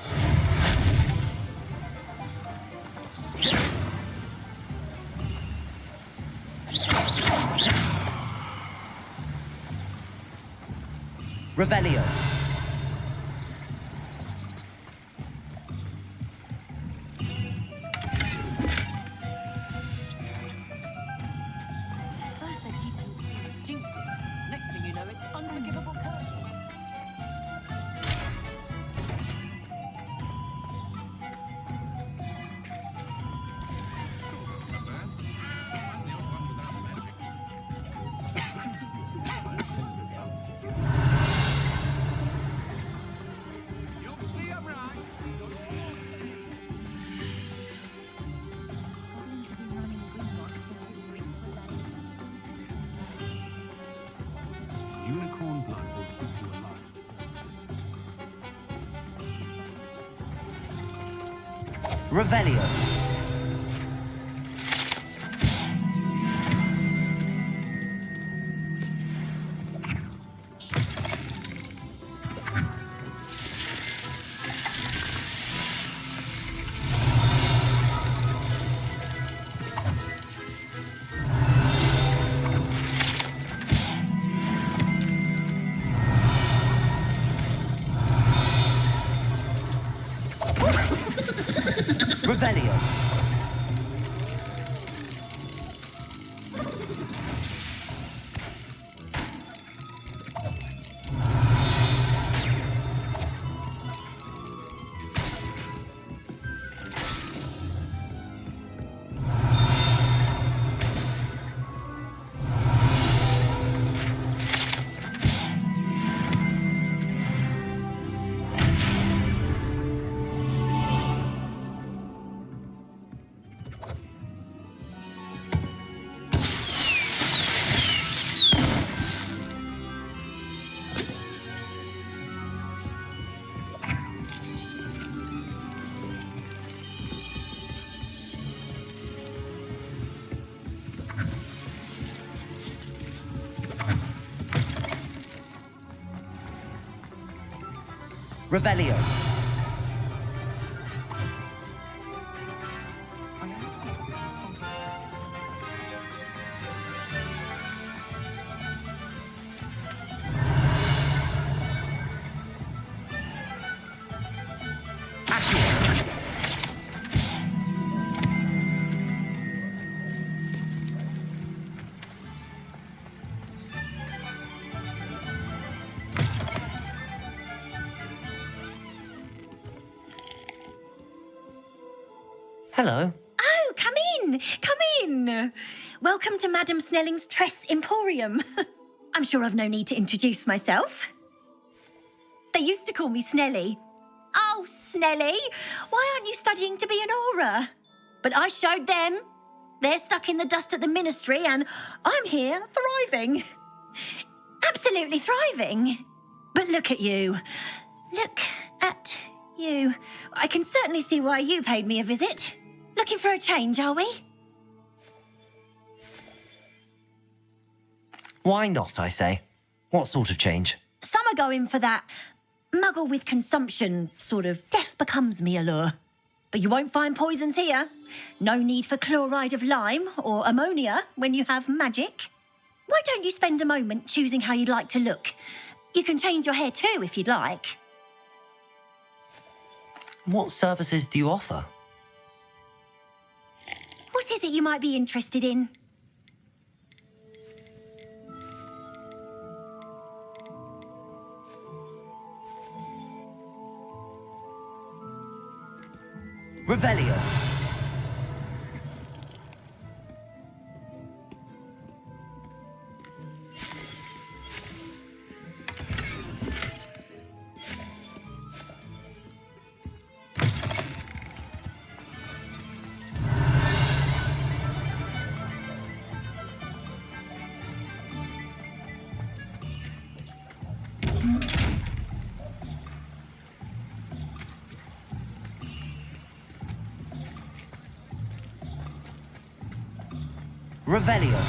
Revelio. Unicorn blood will keep you alive. Revelio. Revelio. Revelio. Hello. Oh, come in, come in. Welcome to Madame Snelling's Tress Emporium. I'm sure I've no need to introduce myself. They used to call me Snelly. Oh, Snelly, why aren't you studying to be an aura? But I showed them. They're stuck in the dust at the ministry and I'm here thriving. Absolutely thriving. But look at you. Look at you. I can certainly see why you paid me a visit. Looking for a change, are we? Why not, I say? What sort of change? Some are going for that muggle with consumption, sort of death becomes me allure. But you won't find poisons here. No need for chloride of lime or ammonia when you have magic. Why don't you spend a moment choosing how you'd like to look? You can change your hair too if you'd like. What services do you offer? What is it you might be interested in? Revelio. Revelio.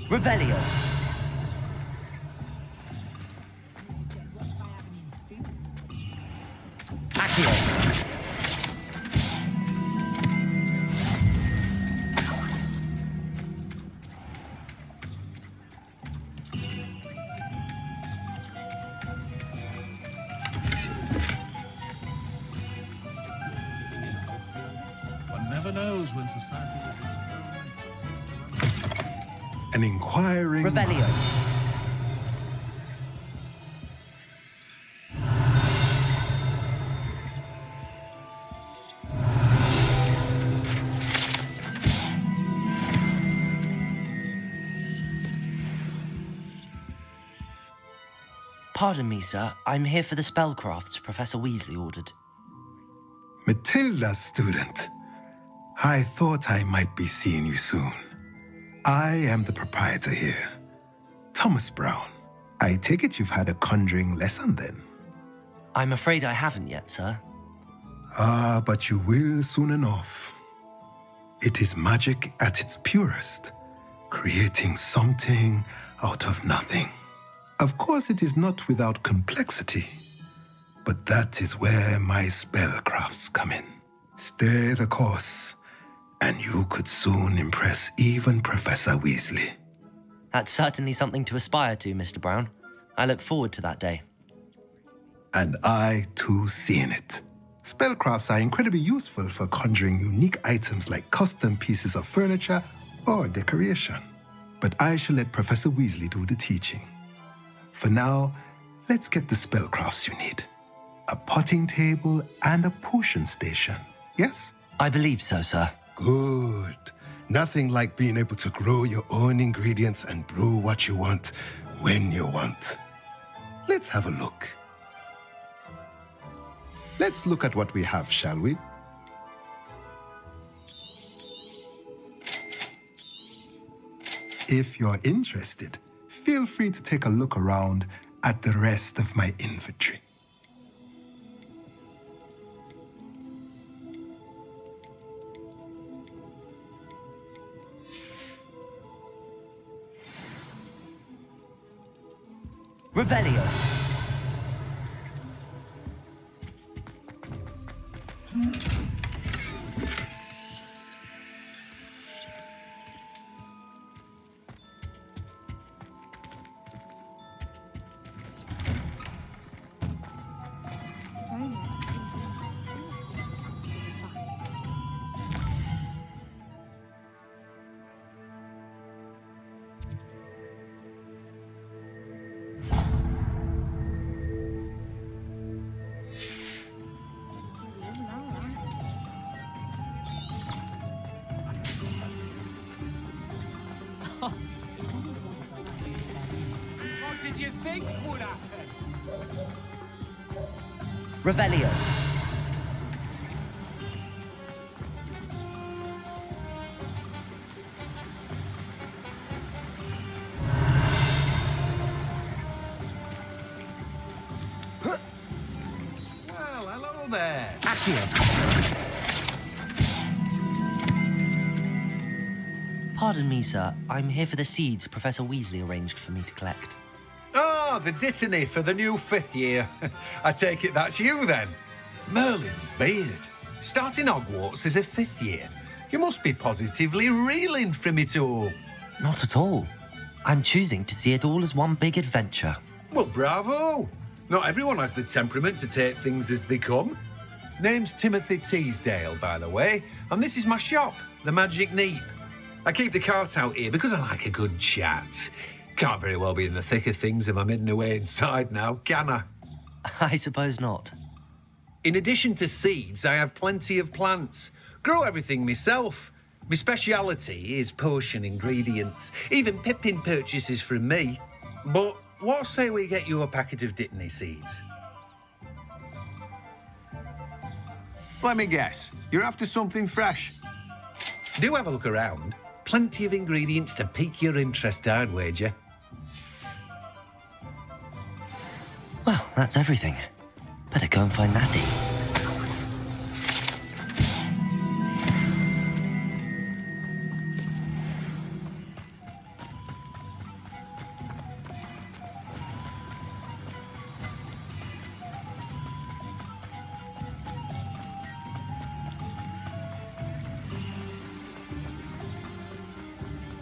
Revelio. Accio. One never knows when society will be. An inquiring... Revelio. Pardon me, sir. I'm here for the spellcrafts Professor Weasley ordered. Matilda, student. I thought I might be seeing you soon. I am the proprietor here, Thomas Brown. I take it you've had a conjuring lesson then? I'm afraid I haven't yet, sir. Ah, but you will soon enough. It is magic at its purest, creating something out of nothing. Of course, it is not without complexity, but that is where my spellcrafts come in. Stay the course, and you could soon impress even Professor Weasley. That's certainly something to aspire to, Mr. Brown. I look forward to that day. And I, too, seeing it. Spellcrafts are incredibly useful for conjuring unique items like custom pieces of furniture or decoration. But I shall let Professor Weasley do the teaching. For now, let's get the spellcrafts you need. A potting table and a potion station, yes? I believe so, sir. Good. Nothing like being able to grow your own ingredients and brew what you want when you want. Let's have a look. Let's look at what we have, shall we? If you're interested, feel free to take a look around at the rest of my inventory. Revelio. What did you think would happen? Revelio. Well, hello there. Pardon me, sir. I'm here for the seeds Professor Weasley arranged for me to collect. Oh, the dittany for the new 5th year. I take it that's you then. Merlin's beard. Starting Hogwarts as a 5th year. You must be positively reeling from it all. Not at all. I'm choosing to see it all as one big adventure. Well, bravo. Not everyone has the temperament to take things as they come. Name's Timothy Teasdale, by the way, and this is my shop, the Magic Neep. I keep the cart out here because I like a good chat. Can't very well be in the thick of things if I'm hidden away inside now, can I? I suppose not. In addition to seeds, I have plenty of plants. Grow everything myself. My speciality is potion ingredients. Even Pippin purchases from me. But what say we get you a packet of Dittany seeds? Let me guess. You're after something fresh. Do have a look around. Plenty of ingredients to pique your interest, I'd wager. Well, that's everything. Better go and find Natty.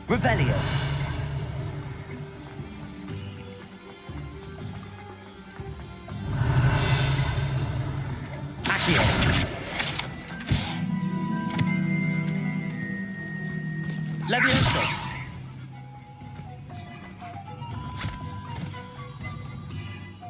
Revelio. Accio. Levioso.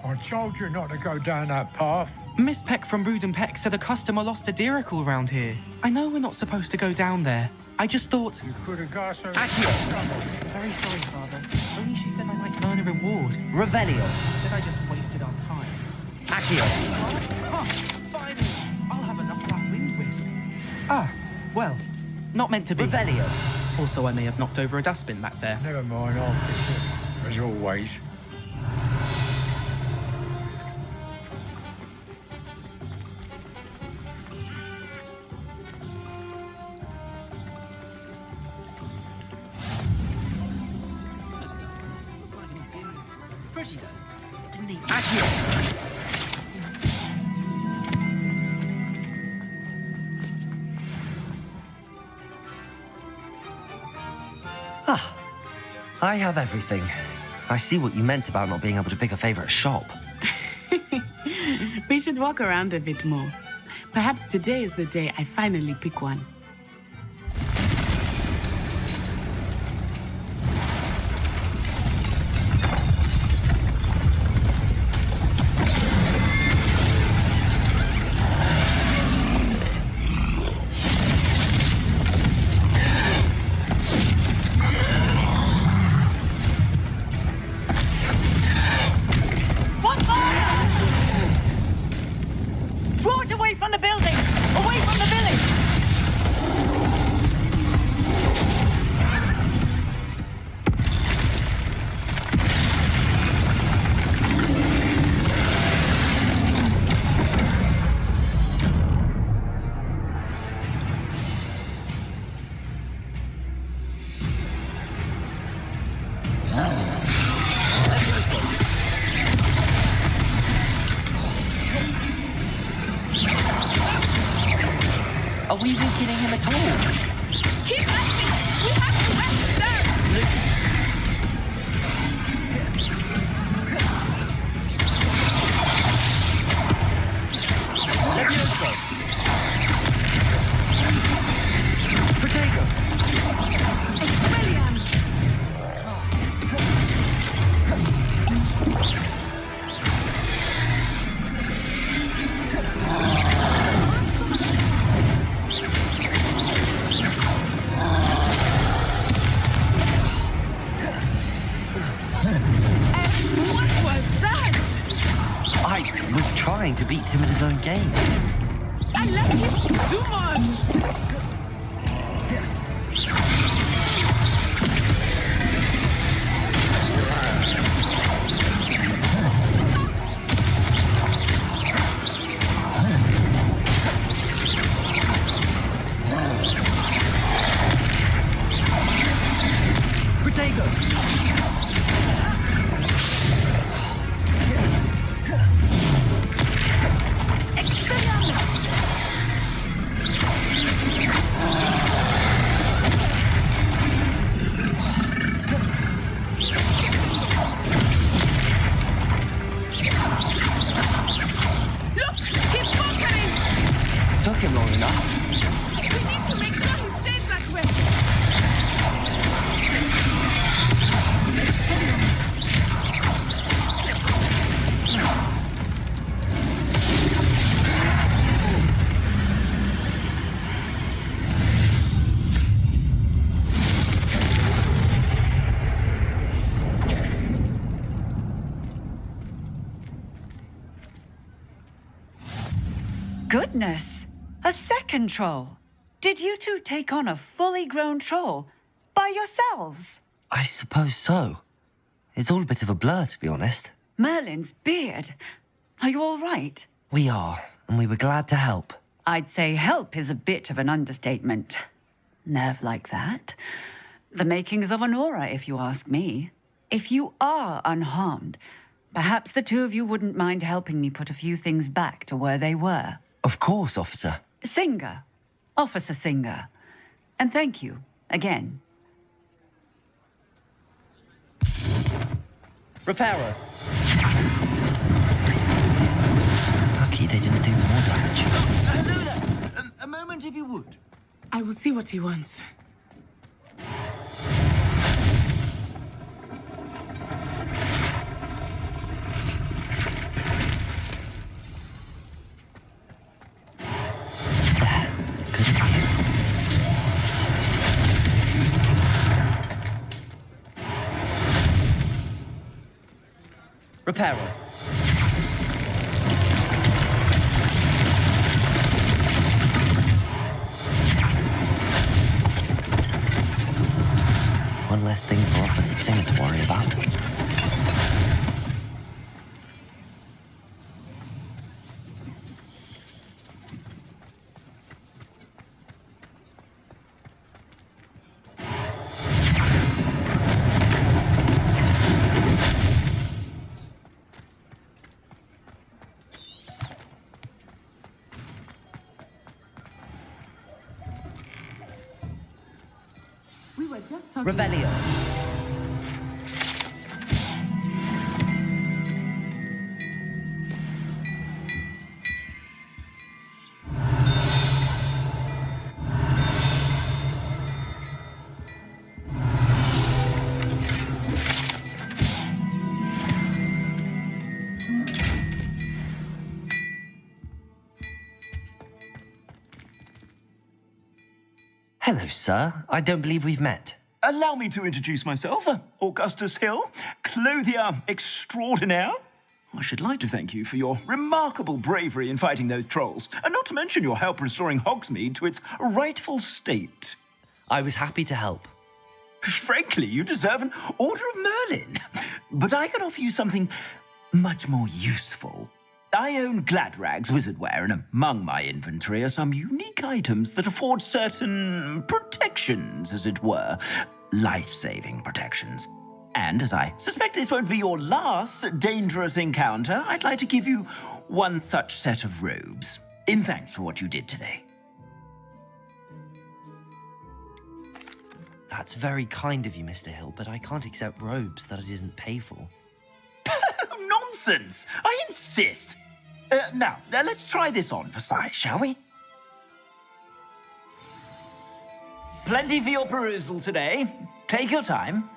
I told you not to go down that path. Miss Peck from Brood and Peck said a customer lost a deeracle around here. I know we're not supposed to go down there. I just thought... You could have got some trouble. Very sorry, Father. Only she said I might earn a reward. Revelio. Said I just wasted our time. Accio. Oh, finally! I'll have enough of that wind whisk. Ah, well, not meant to be. Revelio. Also, I may have knocked over a dustbin back there. Never mind, I'll fix it. As always. Ah, I have everything. I see what you meant about not being able to pick a favourite shop. We should walk around a bit more. Perhaps today is the day I finally pick one. Draw it away from the building! Away from the village! Are we weakening him at all? Keep acting! We have to let him down! Levioso! Protego! Expelliarmus! What was that? I was trying to beat him at his own game. I let him do one. Protego! Look, he's bunkering. Took him long enough. We need to make sure he stays that way. Goodness! A second troll! Did you two take on a fully grown troll by yourselves? I suppose so. It's all a bit of a blur, to be honest. Merlin's beard. Are you all right? We are, and we were glad to help. I'd say help is a bit of an understatement. Nerve like that. The makings of an aura, if you ask me. If you are unharmed, perhaps the two of you wouldn't mind helping me put a few things back to where they were. Of course, officer. Singer. Officer Singer. And thank you, again. Reparo. Lucky they didn't do more damage. Hello there. A moment, if you would. I will see what he wants. Good as you. Reparo. One less thing for Officer Singer to worry about. We were just talking. Revelio. Hello, sir. I don't believe we've met. Allow me to introduce myself, Augustus Hill, clothier extraordinaire. I should like to thank you for your remarkable bravery in fighting those trolls, and not to mention your help restoring Hogsmeade to its rightful state. I was happy to help. Frankly, you deserve an Order of Merlin. But I can offer you something much more useful. I own Gladrag's wizardware, and among my inventory are some unique items that afford certain protections, as it were. Life-saving protections. And as I suspect this won't be your last dangerous encounter, I'd like to give you one such set of robes, in thanks for what you did today. That's very kind of you, Mr. Hill, but I can't accept robes that I didn't pay for. Nonsense! I insist! Now, let's try this on for size, shall we? Plenty for your perusal today. Take your time.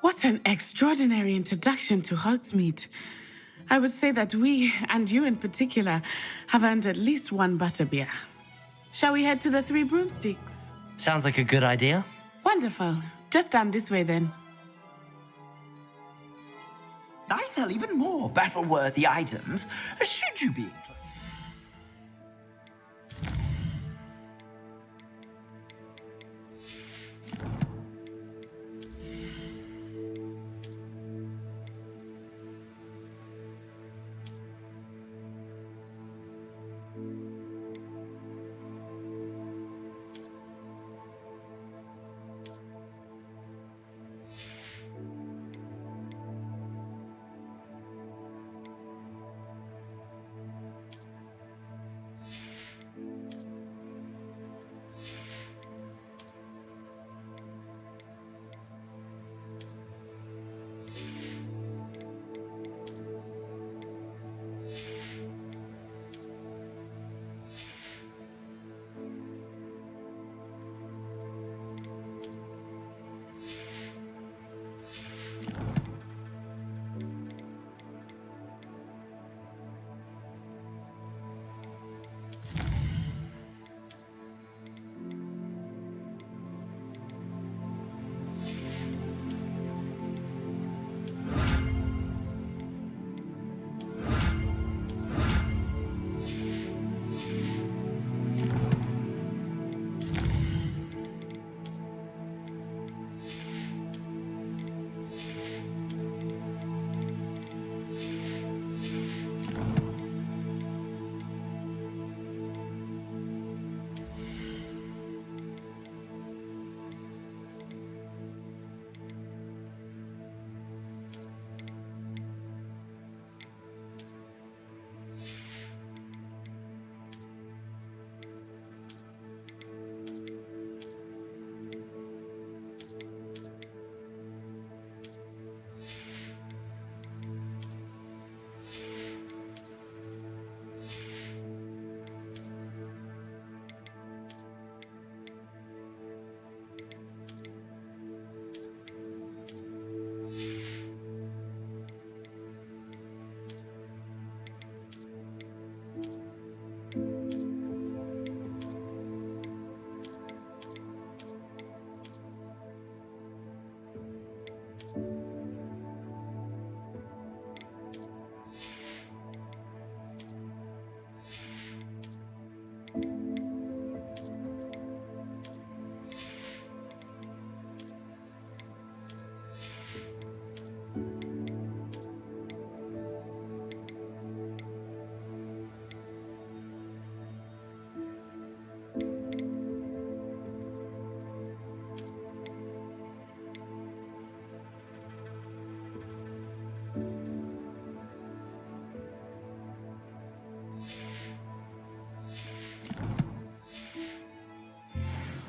What an extraordinary introduction to Hogsmeade. I would say that we, and you in particular, have earned at least one butterbeer. Shall we head to the Three Broomsticks? Sounds like a good idea. Wonderful. Just down this way then. I sell even more battle-worthy items, should you be inclined.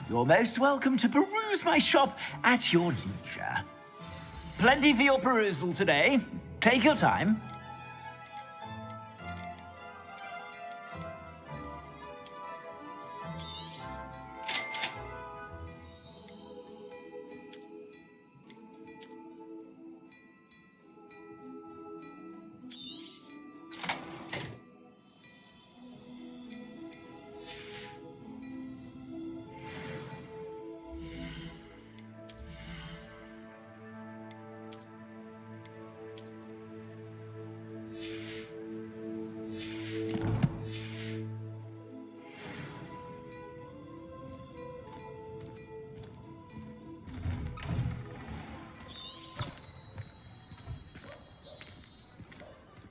You're most welcome to peruse my shop at your leisure. Plenty for your perusal today. Take your time.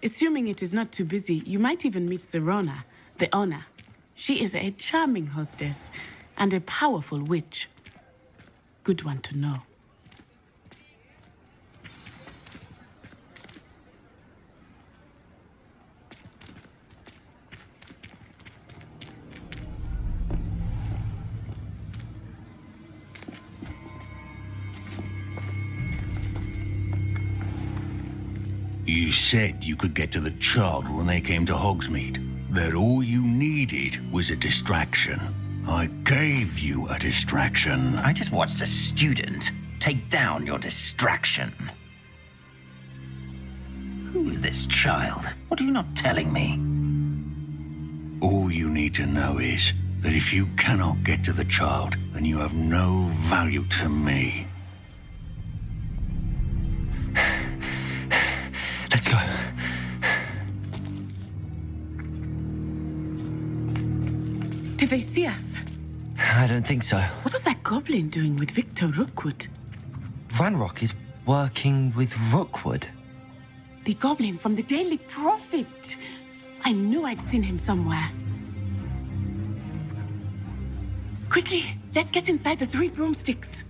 Assuming it is not too busy, you might even meet Serona, the owner. She is a charming hostess and a powerful witch. Good one to know. You said you could get to the child when they came to Hogsmeade. That all you needed was a distraction. I gave you a distraction. I just watched a student take down your distraction. Who is this child? What are you not telling me? All you need to know is that if you cannot get to the child, then you have no value to me. Let's go. Did they see us? I don't think so. What was that goblin doing with Victor Rookwood? Ranrock is working with Rookwood. The goblin from the Daily Prophet. I knew I'd seen him somewhere. Quickly, let's get inside the 3 broomsticks.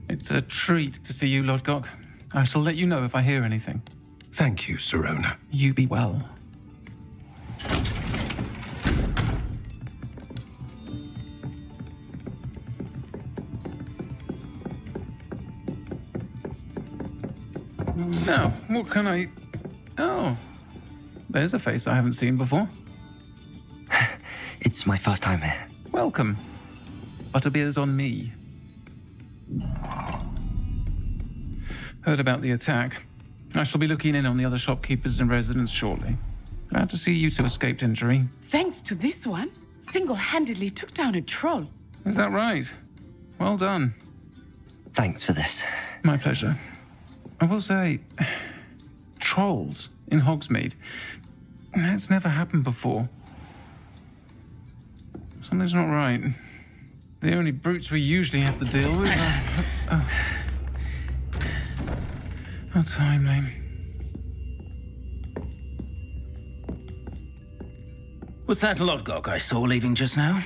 It's a treat to see you, Lodgok. I shall let you know if I hear anything. Thank you, Serona. You be well. Now, what can I... Oh, there's a face I haven't seen before. It's my first time here. Welcome. Butterbeer's on me. Heard about the attack. I shall be looking in on the other shopkeepers and residents shortly. Glad to see you two escaped injury. Thanks to this one, single-handedly took down a troll. Is that right? Well done. Thanks for this. My pleasure. I will say, trolls in Hogsmeade. That's never happened before. Something's not right. The only brutes we usually have to deal with are... How timely. Was that Lodgok I saw leaving just now?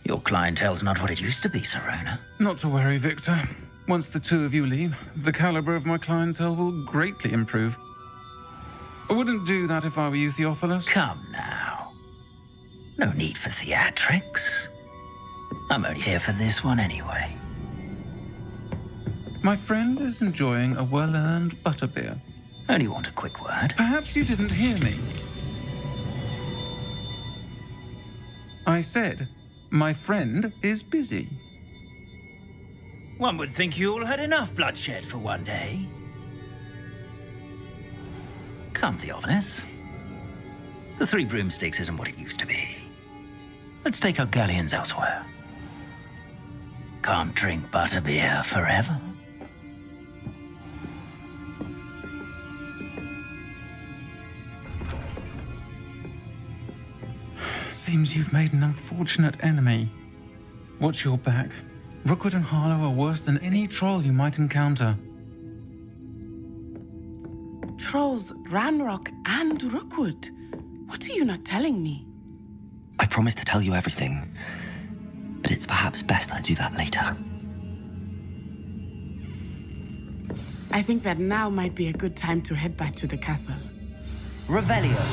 Your clientele's not what it used to be, Serona. Not to worry, Victor. Once the two of you leave, the caliber of my clientele will greatly improve. I wouldn't do that if I were you, Theophilus. Come now. No need for theatrics. I'm only here for this one anyway. My friend is enjoying a well-earned butterbeer. Only want a quick word. Perhaps you didn't hear me. I said, my friend is busy. One would think you all had enough bloodshed for one day. Come, Theophilus. The 3 broomsticks isn't what it used to be. Let's take our galleons elsewhere. Can't drink butterbeer forever. Seems you've made an unfortunate enemy. Watch your back. Rookwood and Harlow are worse than any troll you might encounter. Trolls, Ranrock, and Rookwood. What are you not telling me? I promised to tell you everything, but it's perhaps best I do that later. I think that now might be a good time to head back to the castle. Revelio.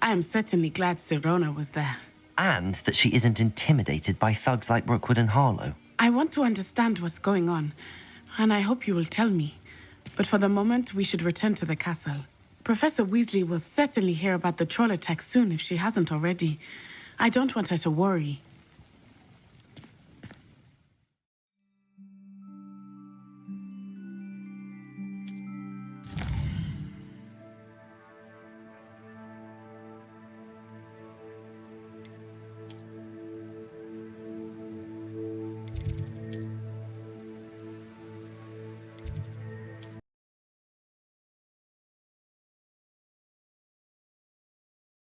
I am certainly glad Sirona was there. And that she isn't intimidated by thugs like Rookwood and Harlow. I want to understand what's going on, and I hope you will tell me. But for the moment, we should return to the castle. Professor Weasley will certainly hear about the troll attack soon if she hasn't already. I don't want her to worry.